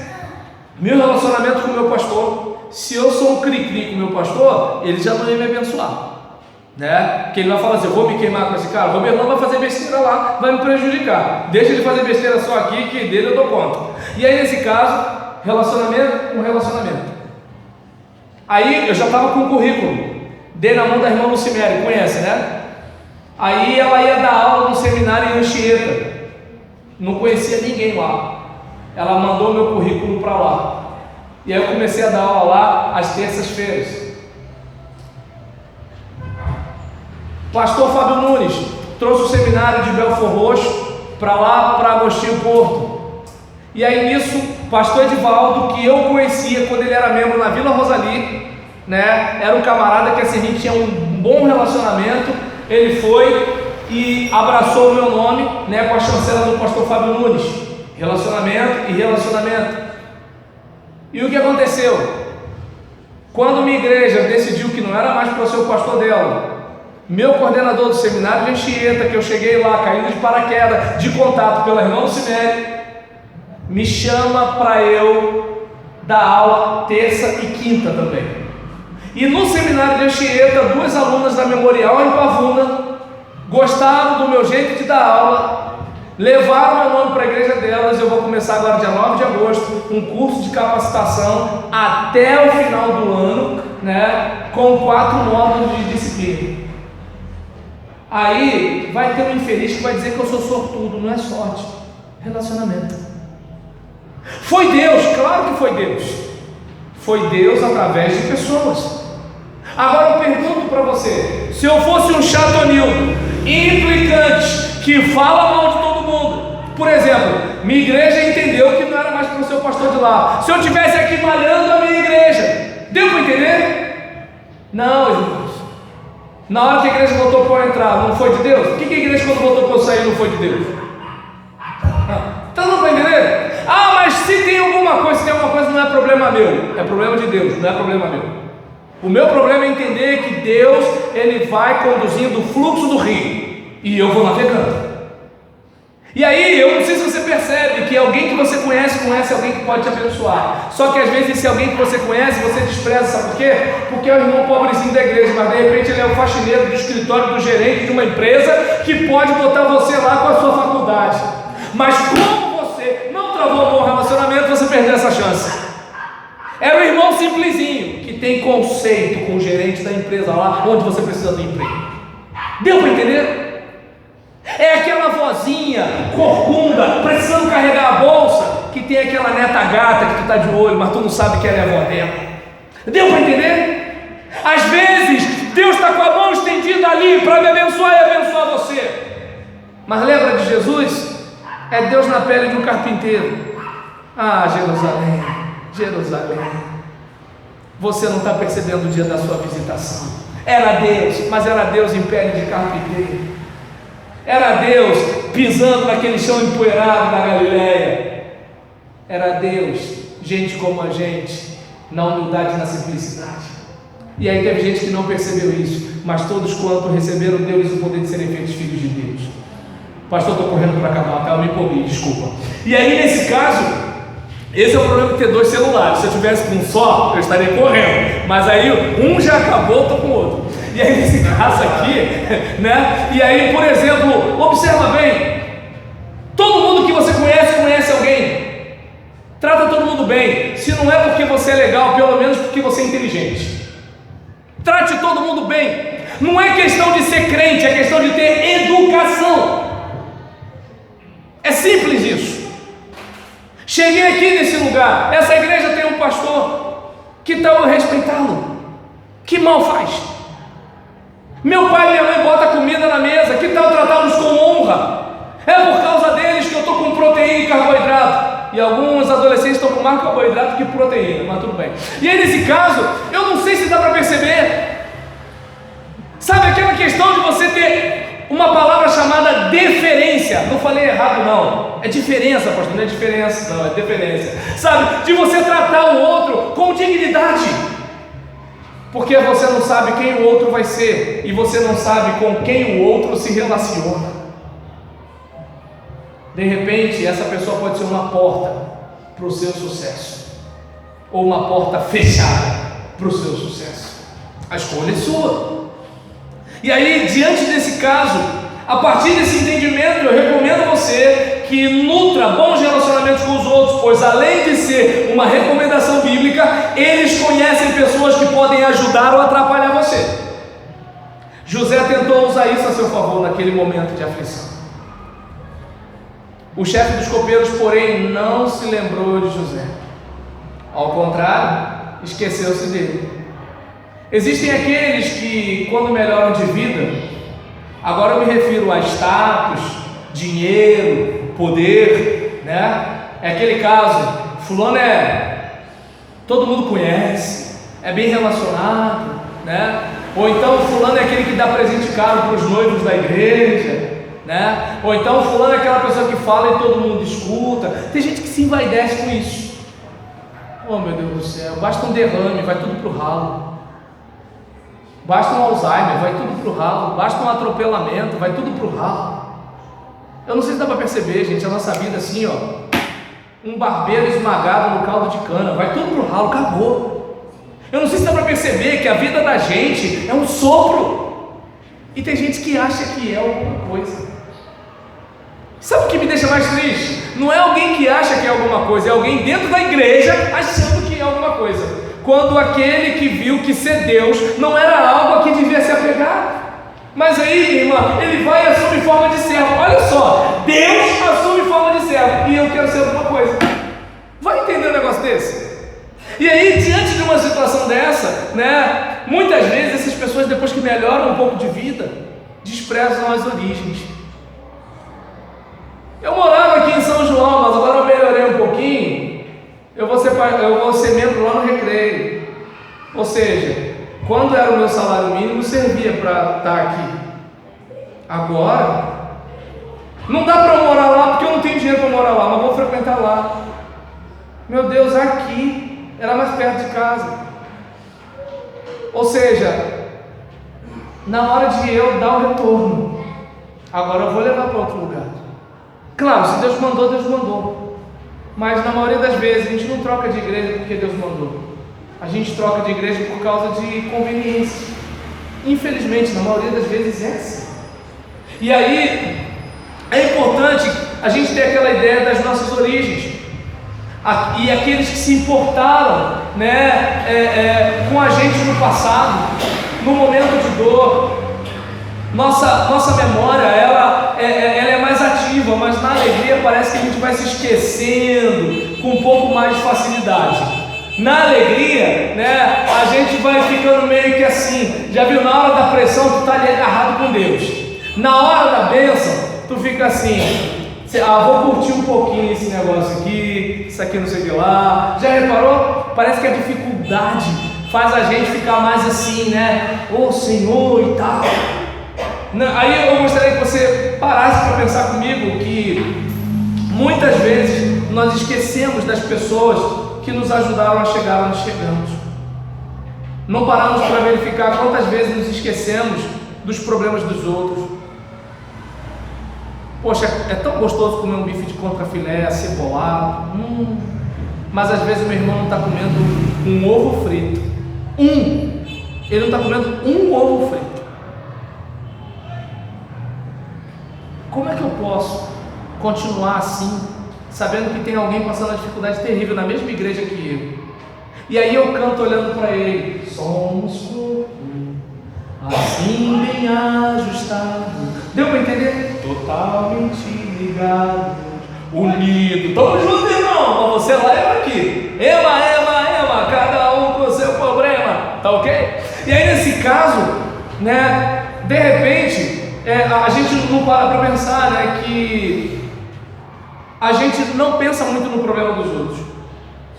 C: Meu relacionamento com o meu pastor, se eu sou um cri-cri com o meu pastor, ele já não ia me abençoar, né? Porque ele vai falar assim, eu vou me queimar com esse cara, o Roberto vai fazer besteira lá, vai me prejudicar, deixa ele fazer besteira só aqui, que dele eu dou conta. E aí nesse caso, relacionamento com relacionamento. Aí eu já estava com o currículo, dei na mão da irmã Lucimere, conhece, né? Aí ela ia dar aula no seminário em Anchieta, não conhecia ninguém lá. Ela mandou meu currículo para lá, e aí eu comecei a dar aula lá às terças-feiras. Pastor Fábio Nunes trouxe o seminário de Belford Roxo para lá, para Agostinho Porto. E aí nisso, pastor Edivaldo, que eu conhecia quando ele era membro na Vila Rosali, né? Era um camarada que assim, a gente tinha um bom relacionamento. Ele foi e abraçou o meu nome, né, com a chancela do pastor Fábio Nunes. Relacionamento e relacionamento. E o que aconteceu? Quando minha igreja decidiu que não era mais para ser o pastor dela, meu coordenador do seminário de Anchieta, que eu cheguei lá, caindo de paraquedas, de contato pela irmã Lucimere, me chama para eu dar aula terça e quinta também. E no seminário de Anchieta, 2 alunas da Memorial em Pavuna gostaram do meu jeito de dar aula, levaram meu nome para a igreja delas. Eu vou começar agora dia 9 de agosto um curso de capacitação até o final do ano, né, com 4 módulos de disciplina. Aí vai ter um infeliz que vai dizer que eu sou sortudo. Não é sorte, relacionamento. Foi Deus, claro que foi Deus. Foi Deus através de pessoas. Agora eu pergunto para você, se eu fosse um chatonildo, implicante, que fala mal de todo mundo, por exemplo, minha igreja entendeu que não era mais para o seu pastor de lá. Se eu estivesse aqui malhando a minha igreja, deu para entender? Não, irmãos. Na hora que a igreja voltou para eu entrar, não foi de Deus? Por que a igreja quando voltou para eu sair não foi de Deus? Então não vai entender? Ah, mas se tem alguma coisa, não é problema meu, é problema de Deus, não é problema meu. O meu problema é entender que Deus, Ele vai conduzindo o fluxo do rio, e eu vou navegando. E aí, eu não sei se você percebe que alguém que você conhece alguém que pode te abençoar. Só que às vezes esse alguém que você conhece, você despreza, sabe por quê? Porque é o irmão pobrezinho da igreja, mas de repente ele é o faxineiro do escritório do gerente de uma empresa que pode botar você lá com a sua faculdade. Mas como você não travou um bom relacionamento, você perdeu essa chance. Era o irmão simplesinho, que tem conceito com o gerente da empresa lá, onde você precisa do emprego. Deu para entender? É aquela vozinha corcunda, precisando carregar a bolsa, que tem aquela neta gata que tu está de olho, mas tu não sabe que ela é a avó dela. Deu para entender? Às vezes, Deus está com a mão estendida ali para me abençoar e abençoar você. Mas lembra de Jesus? É Deus na pele de um carpinteiro. Ah, Jerusalém, Jerusalém, você não está percebendo o dia da sua visitação. Era Deus, mas era Deus em pele de carpinteiro. Era Deus pisando naquele chão empoeirado da Galileia. Era Deus, gente como a gente, na humildade e na simplicidade. E aí teve gente que não percebeu isso, mas todos quanto receberam deles o poder de serem feitos filhos de Deus. Pastor, estou correndo para acabar, tá? Eu me empolguei, desculpa. E aí nesse caso, esse é o problema de ter 2 celulares. Se eu tivesse com um só, eu estaria correndo, mas aí um já acabou, estou com o outro. E aí nesse caso aqui, né? E aí, por exemplo, observa bem, todo mundo que você conhece alguém. Trata todo mundo bem. Se não é porque você é legal, pelo menos porque você é inteligente. Trate todo mundo bem. Não é questão de ser crente, é questão de ter educação. É simples isso. Cheguei aqui nesse lugar, essa igreja tem um pastor. mal faz? Meu pai e minha mãe botam comida na mesa, que tal tratá-los com honra? É por causa deles que eu estou com proteína e carboidrato. E alguns adolescentes estão com mais carboidrato que proteína, mas tudo bem. E aí nesse caso, eu não sei se dá para perceber. Sabe aquela questão de você ter uma palavra chamada deferência? Não falei errado não, é diferença, pastor, não é diferença, não, é deferência. Sabe, de você tratar o outro com dignidade. Porque você não sabe quem o outro vai ser, e você não sabe com quem o outro se relaciona. De repente, essa pessoa pode ser uma porta para o seu sucesso, ou uma porta fechada para o seu sucesso. A escolha é sua. E aí, diante desse caso, a partir desse entendimento, eu recomendo a você que nutra bons relacionamentos com os outros, pois além de ser uma recomendação bíblica, eles conhecem pessoas que podem ajudar ou atrapalhar você. José tentou usar isso a seu favor naquele momento de aflição. O chefe dos copeiros, porém, não se lembrou de José. Ao contrário, esqueceu-se dele. Existem aqueles que, quando melhoram de vida, agora eu me refiro a status, dinheiro, poder, né? É aquele caso, fulano todo mundo conhece, é bem relacionado, né? Ou então fulano é aquele que dá presente caro para os noivos da igreja, né? Ou então fulano é aquela pessoa que fala e todo mundo escuta. Tem gente que se envaidece com isso. Oh meu Deus do céu, basta um derrame, vai tudo pro ralo. Basta um Alzheimer, vai tudo pro ralo. Basta um atropelamento, vai tudo pro ralo. Eu não sei se dá para perceber, gente, a nossa vida assim, ó, um barbeiro esmagado no caldo de cana, vai tudo pro ralo, acabou. Eu não sei se dá para perceber que a vida da gente é um sopro. E tem gente que acha que é alguma coisa. Sabe o que me deixa mais triste? Não é alguém que acha que é alguma coisa, é alguém dentro da igreja achando que é alguma coisa, quando aquele que viu que ser Deus não era algo a que devia se apegar. Mas aí, irmã, ele vai e assume forma de servo. Olha só, Deus assume forma de servo e eu quero ser alguma coisa. Vai entender um negócio desse? E aí, diante de uma situação dessa, né, muitas vezes essas pessoas, depois que melhoram um pouco de vida, desprezam as origens. Eu morava aqui em São João, mas agora eu melhorei um pouquinho. Eu vou ser membro lá no Recreio. Ou seja, quando era o meu salário mínimo, servia para estar aqui. Agora, não dá para eu morar lá, porque eu não tenho dinheiro para morar lá, mas vou frequentar lá. Meu Deus, aqui era mais perto de casa. Ou seja, na hora de eu dar o retorno, agora eu vou levar para outro lugar. Claro, se Deus mandou, Deus mandou. Mas na maioria das vezes a gente não troca de igreja porque Deus mandou. A gente troca de igreja por causa de conveniência. Infelizmente, na maioria das vezes é assim. E aí é importante a gente ter aquela ideia das nossas origens. E aqueles que se importaram, né, com a gente no passado, no momento de dor. Nossa memória, ela é mais ativa, mas na alegria parece que a gente vai se esquecendo com um pouco mais de facilidade. Na alegria, né, a gente vai ficando meio que assim. Já viu, na hora da pressão tu está ali agarrado com Deus. Na hora da bênção, tu fica assim, vou curtir um pouquinho esse negócio aqui, isso aqui não sei o que lá. Já reparou? Parece que a dificuldade faz a gente ficar mais assim, né? Ô Senhor e tal. Aí eu gostaria que você parasse para pensar comigo que muitas vezes nós esquecemos das pessoas que nos ajudaram a chegar onde chegamos. Não paramos para verificar quantas vezes nos esquecemos dos problemas dos outros. Poxa, é tão gostoso comer um bife de contrafilé acebolado, mas às vezes o meu irmão não está comendo um ovo frito. Ele não está comendo um ovo frito. Como é que eu posso continuar assim, sabendo que tem alguém passando uma dificuldade terrível na mesma igreja que eu? E aí eu canto olhando para ele: somos corpo, assim bem ajustado. Deu para entender? Totalmente ligado, unido. Estamos juntos, irmão. Você lá, eu aqui. Ema, cada um com o seu problema. Tá ok? E aí nesse caso, né, de repente, a gente não para pensar, né, que a gente não pensa muito no problema dos outros,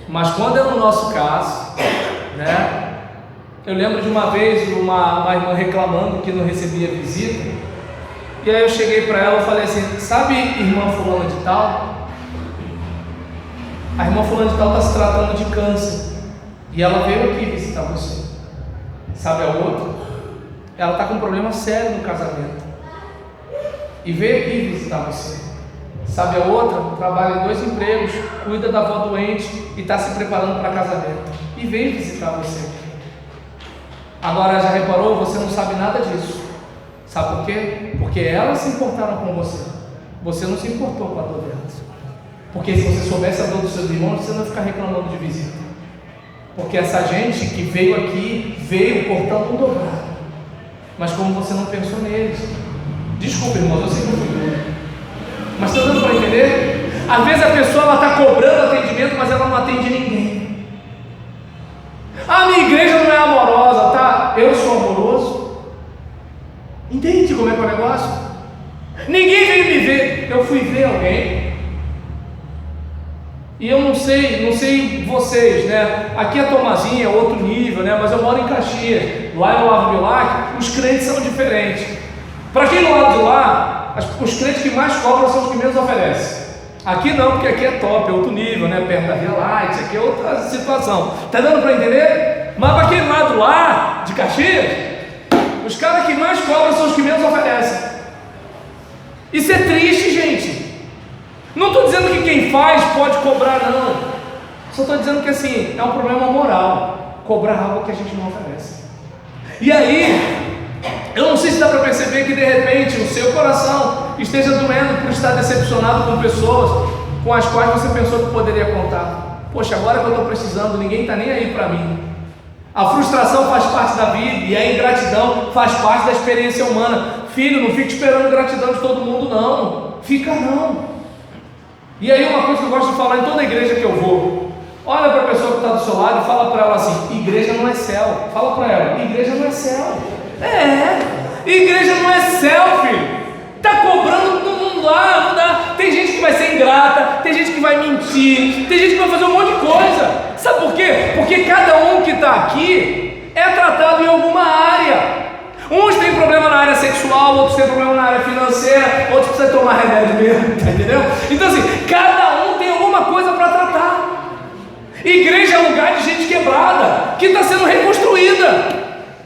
C: mas quando é no nosso caso, né, eu lembro de uma vez uma irmã reclamando que não recebia visita, e aí eu cheguei para ela e falei assim: sabe irmã fulana de tal? A irmã fulana de tal está se tratando de câncer, e ela veio aqui visitar você. Sabe a outra? Ela está com um problema sério no casamento e veio aqui visitar você. Sabe a outra? Trabalha em 2 empregos, cuida da avó doente e está se preparando para casamento e veio visitar você aqui. Agora, já reparou? Você não sabe nada disso. Sabe por quê? Porque elas se importaram com você. Você não se importou com a dor delas. Porque se você soubesse a dor dos seus irmãos, você não ia ficar reclamando de visita. Porque essa gente que veio aqui, veio cortando um dobrado. Mas como você não pensou neles. Desculpa, irmãos, eu sei que eu fui duro. Mas está dando para entender? Às vezes a pessoa está cobrando atendimento, mas ela não atende ninguém. A minha igreja não é amorosa, tá? Eu sou amoroso. Entende como é que é o negócio? Ninguém veio me ver. Eu fui ver alguém. E eu não sei vocês, né? Aqui a Tomazinha é outro nível, né? Mas eu moro em Caxias. Lá no Lavo Bilac, os crentes são diferentes. Para quem do lado de lá, os crentes que mais cobram são os que menos oferecem. Aqui não, porque aqui é top, é outro nível, né? Perto da Via Light, aqui é outra situação. Tá dando para entender? Mas para aquele lado lá, de Caxias, os caras que mais cobram são os que menos oferecem. Isso é triste, gente. Não estou dizendo que quem faz pode cobrar, não. Só estou dizendo que assim, é um problema moral cobrar algo que a gente não oferece. E aí, eu não sei se dá para perceber que de repente o seu coração esteja doendo por estar decepcionado com pessoas com as quais você pensou que poderia contar. Poxa, agora que eu estou precisando, ninguém está nem aí para mim. A frustração faz parte da vida e a ingratidão faz parte da experiência humana. Filho, não fique esperando gratidão de todo mundo, não. Fica não. E aí uma coisa que eu gosto de falar em toda igreja que eu vou: olha para a pessoa que está do seu lado e fala para ela assim: igreja não é céu. Fala para ela: igreja não é céu. Igreja não é céu, filho. Está cobrando, não dá. Tem gente que vai ser ingrata, tem gente que vai mentir, tem gente que vai fazer um monte de coisa. Sabe por quê? Porque cada um que está aqui é tratado em alguma área. Uns têm problema na área sexual, outros têm problema na área financeira, outros precisam tomar remédio mesmo, tá entendeu? Então assim, cada um tem alguma coisa para tratar. Igreja é um lugar de gente quebrada, que está sendo reconstruída.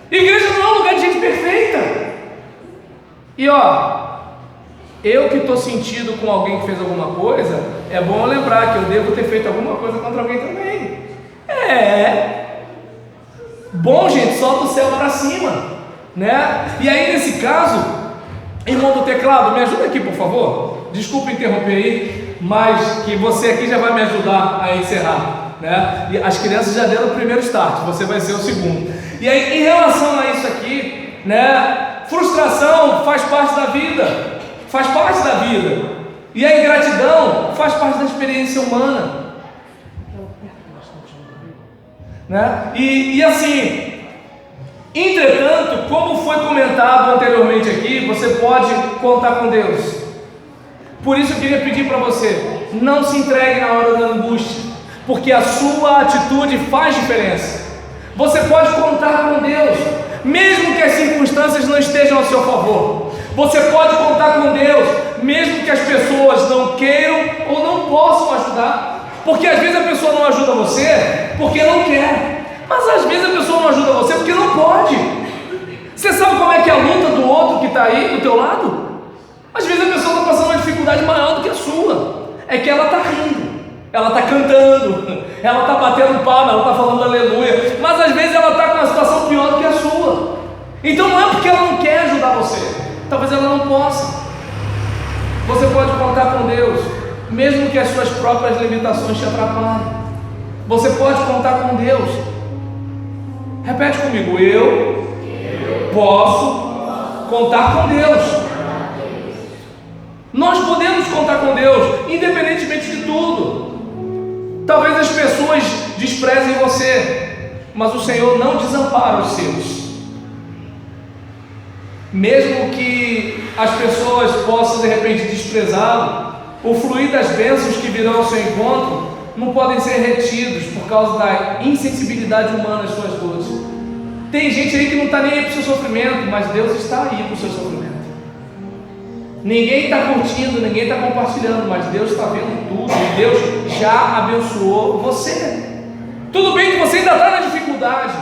C: Igreja não é um lugar de gente perfeita. E eu que estou sentido com alguém que fez alguma coisa, é bom lembrar que eu devo ter feito alguma coisa contra alguém também. Bom, gente, só do céu para cima, né? E aí nesse caso, irmão do teclado, me ajuda aqui por favor. Desculpa interromper aí, mas que você aqui já vai me ajudar a encerrar, né? E as crianças já deram o primeiro start, você vai ser o segundo. E aí, em relação a isso aqui, né? Frustração faz parte da vida, e a ingratidão faz parte da experiência humana, né? E assim, entretanto, como foi comentado anteriormente aqui, você pode contar com Deus. Por isso eu queria pedir para você: não se entregue na hora da angústia, porque a sua atitude faz diferença. Você pode contar com Deus, mesmo que as circunstâncias não estejam ao seu favor. Você pode contar com Deus, mesmo que as pessoas não queiram ou não possam ajudar. Porque às vezes a pessoa não ajuda você porque não quer, mas às vezes a pessoa não ajuda você porque não pode. Você sabe como é que é a luta do outro que está aí do teu lado? Às vezes a pessoa está passando uma dificuldade maior do que a sua. É que ela está rindo, ela está cantando, ela está batendo palma, ela está falando aleluia, mas às vezes ela está com uma situação pior do que a sua. Então não é porque ela não quer ajudar você, talvez ela não possa. Você pode contar com Deus, mesmo que as suas próprias limitações te atrapalhem. Você pode contar com Deus. Repete comigo: eu posso contar com Deus. Nós podemos contar com Deus, independentemente de tudo. Talvez as pessoas desprezem você, mas o Senhor não desampara os seus. mesmo que as pessoas possam de repente desprezá-lo, o fluir das bênçãos que virão ao seu encontro não podem ser retidos por causa da insensibilidade humana às suas dores. Tem gente aí que não está nem aí para o seu sofrimento, mas Deus está aí para o seu sofrimento. Ninguém está curtindo, ninguém está compartilhando, mas Deus está vendo tudo e Deus já abençoou você. Tudo bem que você ainda está na dificuldade,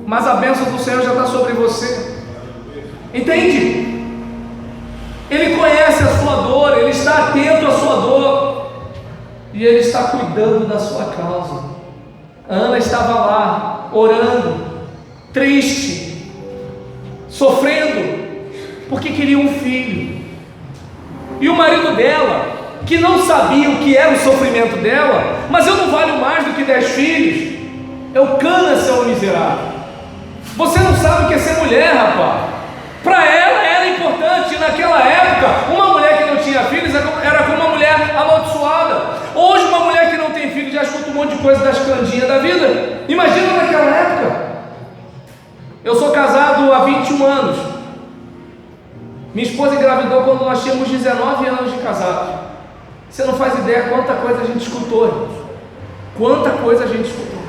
C: mas a bênção do Senhor já está sobre você. Entende? Ele conhece a sua dor, Ele está atento à sua dor e Ele está cuidando da sua causa. A Ana estava lá, orando, triste, sofrendo, porque queria um filho. E o marido dela, que não sabia o que era o sofrimento dela, mas eu não valho mais do que 10 filhos, eu cana, seu miserável. Você não sabe o que é ser mulher, rapaz. Para ela era importante. Naquela época, uma mulher que não tinha filhos era como uma mulher amaldiçoada. Hoje uma mulher que não tem filhos já escuta um monte de coisa das candinhas da vida. Imagina naquela época. Eu sou casado há 21 anos. Minha esposa engravidou quando nós tínhamos 19 anos de casado. Você não faz ideia quanta coisa a gente escutou, irmãos. Quanta coisa a gente escutou.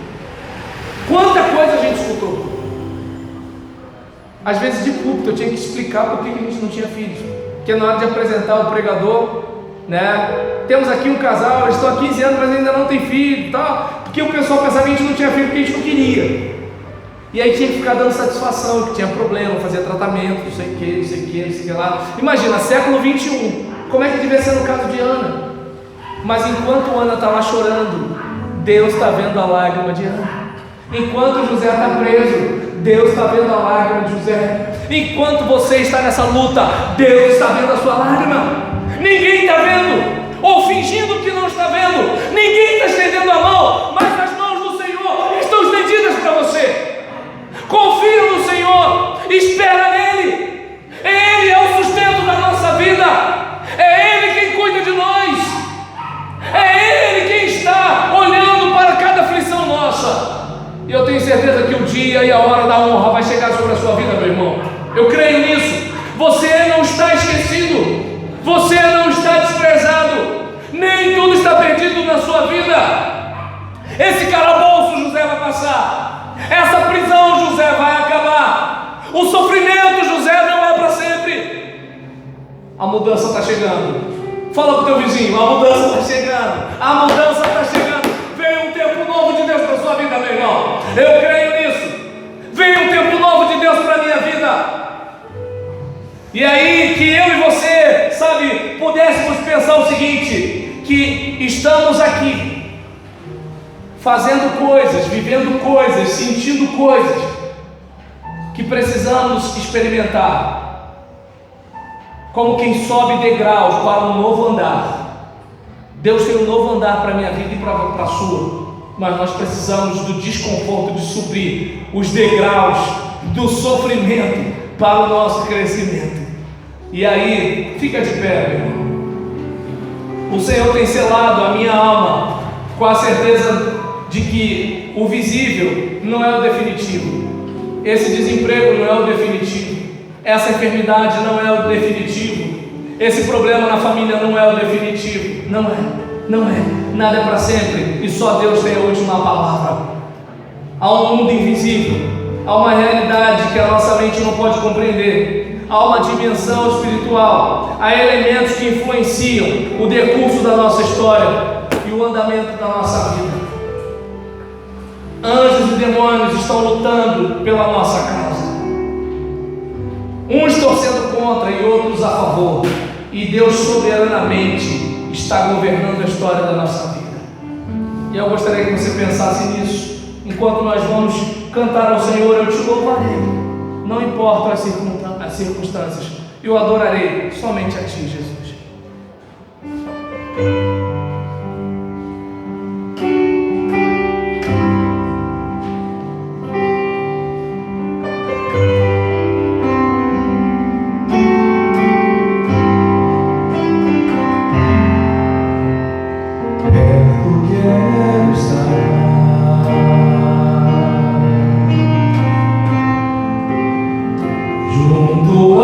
C: Quanta coisa a gente escutou. Às vezes de púlpito eu tinha que explicar por que a gente não tinha filhos. Porque na hora de apresentar o pregador, né? Temos aqui um casal, eles estão há 15 anos, mas ainda não tem filho e tal. Porque o pessoal pensava que a gente não tinha filho porque a gente não queria. E aí tinha que ficar dando satisfação, que tinha problema, fazia tratamento, não sei o que, não sei o que, não sei o que lá. Imagina, século 21, como é que devia ser no caso de Ana? Mas enquanto Ana está lá chorando, Deus está vendo a lágrima de Ana. Enquanto José está preso, Deus está vendo a lágrima de José. Enquanto você está nessa luta, Deus está vendo a sua lágrima. Ninguém está vendo, ou fingindo que não está vendo. Ninguém está estendendo a mão, mas as mãos do Senhor estão estendidas para você. Confia no Senhor, espera nele. Ele é o sustento da nossa vida. É Ele quem cuida de nós. É Ele quem está olhando para cada aflição nossa. E eu tenho certeza que o dia e a hora da honra vai chegar sobre a sua vida, meu irmão. Eu creio nisso. Você não está esquecido. Você não está desprezado. Nem tudo está perdido na sua vida. Esse calabouço José vai passar. Essa prisão José vai acabar. O sofrimento José não é para sempre. A mudança está chegando. Fala para o teu vizinho, a mudança está chegando. A mudança está chegando. Vem um tempo novo de Deus para a sua vida, meu irmão. Eu creio nisso. Vem um tempo novo de Deus para a minha vida. E aí que eu e você, sabe, pudéssemos pensar o seguinte: que estamos aqui fazendo coisas, vivendo coisas, sentindo coisas que precisamos experimentar, como quem sobe degraus para um novo andar. Deus tem um novo andar para a minha vida e para a sua, mas nós precisamos do desconforto de subir os degraus do sofrimento para o nosso crescimento. E aí, fica de pé, meu irmão. O Senhor tem selado a minha alma com a certeza de que o visível não é o definitivo. Esse desemprego não é o definitivo. Essa enfermidade não é o definitivo. Esse problema na família não é o definitivo. Não é. Nada é para sempre. E só Deus tem a última palavra. Há um mundo invisível. Há uma realidade que a nossa mente não pode compreender. Há uma dimensão espiritual. Há elementos que influenciam o decurso da nossa história e o andamento da nossa vida. Anjos e demônios estão lutando pela nossa causa. Uns torcendo contra e outros a favor. E Deus soberanamente está governando a história da nossa vida. E eu gostaria que você pensasse nisso. Enquanto nós vamos cantar ao Senhor, eu te louvarei. Não importa as circunstâncias. Eu adorarei somente a Ti, Jesus.
D: Junto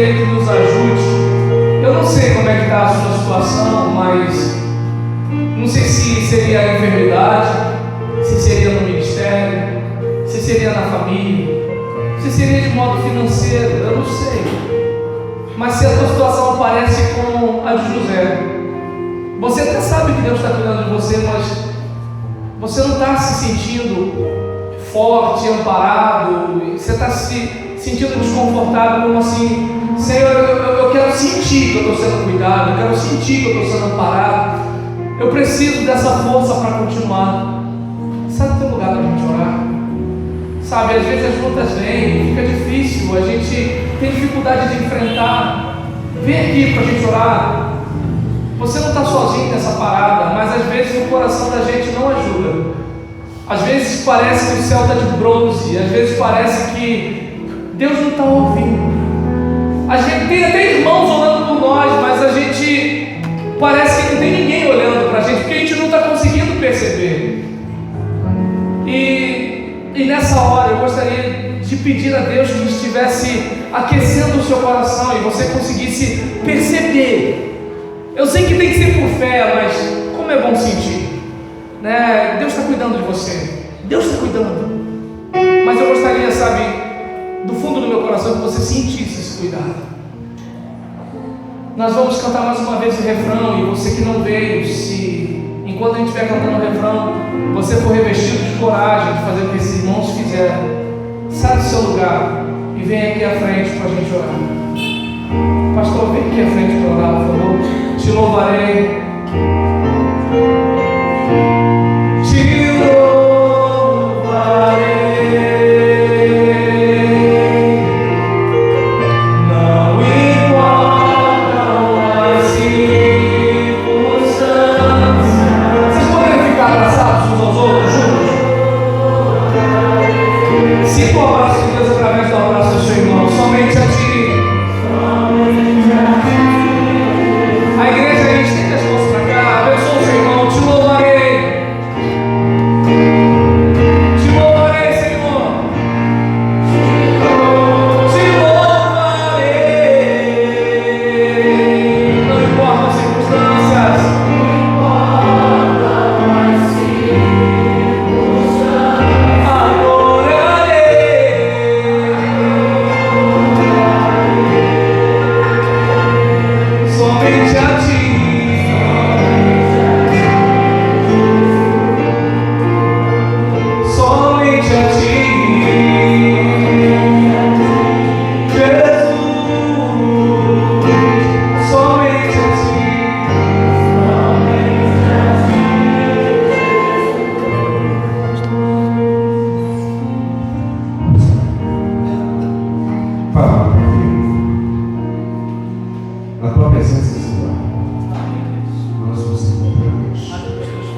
C: Ele que nos ajude. Eu não sei como é que está a sua situação, mas não sei se seria a enfermidade, se seria no ministério, se seria na família, se seria de modo financeiro, eu não sei. Mas se a tua situação parece com a de José, você até sabe que Deus está cuidando de você, mas você não está se sentindo forte, amparado, você está se sentindo desconfortável, como assim, Senhor, eu quero sentir que eu estou sendo cuidado, eu quero sentir que eu estou sendo amparado, eu preciso dessa força para continuar. Sabe, tem lugar para a gente orar? Sabe, às vezes as lutas vêm, fica difícil, a gente tem dificuldade de enfrentar. Vem aqui para a gente orar. Você não está sozinho nessa parada, mas às vezes o coração da gente não ajuda. Às vezes parece que o céu está de bronze, às vezes parece que Deus não está ouvindo. A gente tem até irmãos orando por nós, mas a gente parece que não tem ninguém olhando para a gente, porque a gente não está conseguindo perceber. E nessa hora eu gostaria de pedir a Deus que estivesse aquecendo o seu coração e você conseguisse perceber. Eu sei que tem que ser por fé, mas como é bom sentir, né? Deus está cuidando de você, Deus está cuidando. Mas eu gostaria, sabe, do fundo do meu coração, que você sentisse esse cuidado. Nós vamos cantar mais uma vez o refrão, e você que não veio, se enquanto a gente estiver cantando o refrão, você for revestido de coragem de fazer o que esses irmãos fizeram, sai do seu lugar e vem aqui à frente para a gente orar. Pastor, vem aqui à frente para orar, por favor. Te louvarei. Te louvarei. Não importam as circunstâncias. Vocês podem ficar abraçados uns aos outros, juntos? Sinta o abraço de Deus através do abraço do seu irmão. Somente a ti. A igreja, a gente tem as mãos para cá. Abençoa o seu irmão. Te louvarei. Te louvarei, Senhor. Te louvarei. Não importa as circunstâncias. Somente a ti. Somente a ti, Jesus. Somente a ti.
A: Fala, meu filho. Na tua presença, Senhor, nós nos encontramos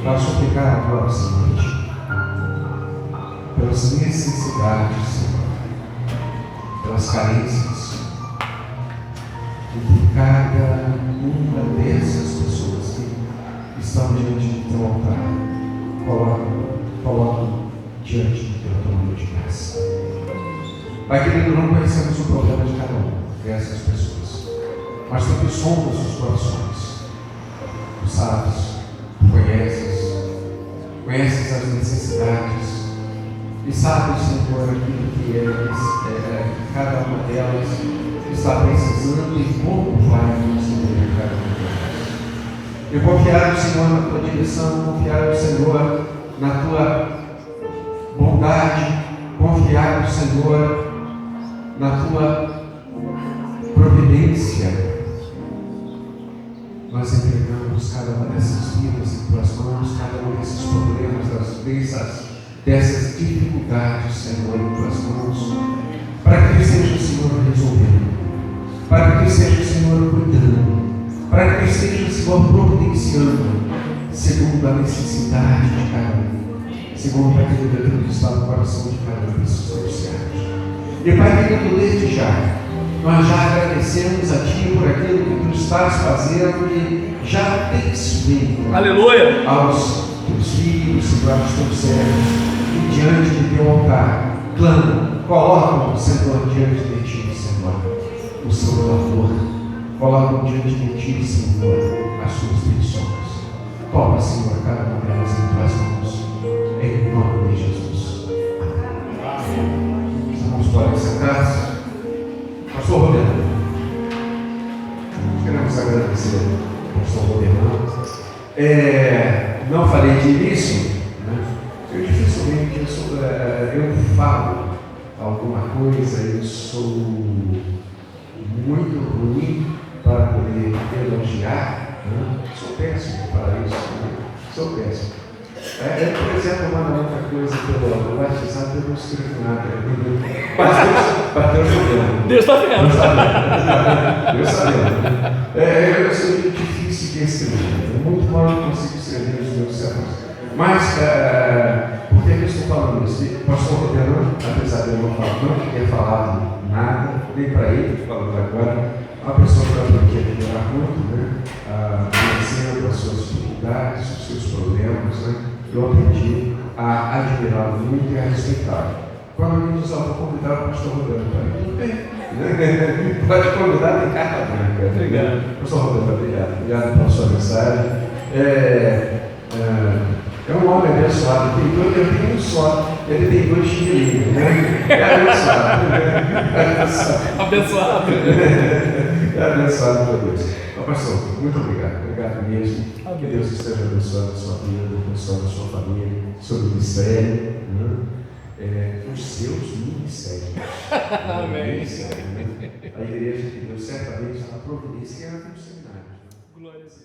A: para suplicar a tua noite pelas necessidades, Senhor, pelas carências de cada uma dessas pessoas que estão diante do teu altar. Coloco diante do teu trono de graça. Pai querido, não conhecemos o problema de cada uma dessas pessoas, mas tu que sondas os corações, tu sabes, tu conheces as necessidades, e sabes, Senhor, aquilo que cada uma delas está precisando e como vai conceder a cada uma delas. Eu confiar no Senhor na tua direção, confiar no Senhor na tua bondade, confiar no Senhor na tua providência. Nós entregamos cada uma dessas vidas em tuas mãos, cada um desses problemas, dessas dificuldades, Senhor, em tuas mãos, para que seja o Senhor resolvendo, para que seja o Senhor cuidando, para que seja o Senhor providenciando, segundo a necessidade de cada um, segundo aquilo que está no coração de cada um desses associados. E Pai querido, desde já, nós já agradecemos a Ti por aquilo que Tu estás fazendo e já tens feito.
C: Aleluia!
A: Aos Teus filhos, Senhor, aos Teus servos, e diante de Teu altar, clamam, colocam o Senhor diante de Ti, Senhor. o seu clamor, colocam diante de ti, Senhor, as suas petições. Toma, Senhor, cada uma delas em tuas mãos, em nome de Jesus. Amém. Vamos para sentar-se. Pastor Roberto, queremos agradecer ao pastor Roberto. Não falei de início, né? Eu dificilmente eu falo alguma coisa, eu sou muito ruim para poder elogiar, né? Sou péssimo para isso, né? Sou péssimo. Por exemplo, manda outra coisa pelo WhatsApp, eu não escrevo nada. Bateu jogando.
C: Deus está vendo.
A: Deus está vendo. Eu sou muito difícil de escrever. Muito mal eu consigo escrever os meus sermões. Mas, por que eu estou falando isso? O pastor Roberto, apesar de eu não ter falado nada, nem para ele, estou falando agora, uma pessoa que quer melhorar muito, né? Conhecendo as suas dificuldades, os seus problemas, né? Eu aprendi a admirá-lo muito e a respeitá-lo. Quando me diz, vou convidar o pastor Roberto para mim, tudo bem. Pode convidar, tem carta branca. Obrigado. Pastor Roberto, obrigado. Obrigado pela sua mensagem. É um homem abençoado. Eu tenho um só. Ele tem 2 chinelinhos, né? É abençoado.
C: Abençoado.
A: É abençoado por Deus. Pastor, muito obrigado. Obrigado mesmo. Que Deus esteja abençoando a sua vida, abençoando a sua família, seu ministério, né? Os seus ministérios.
C: Amém.
A: Ministério, né? A igreja de Deus certamente está providenciando um seminário.
C: Glória a Deus.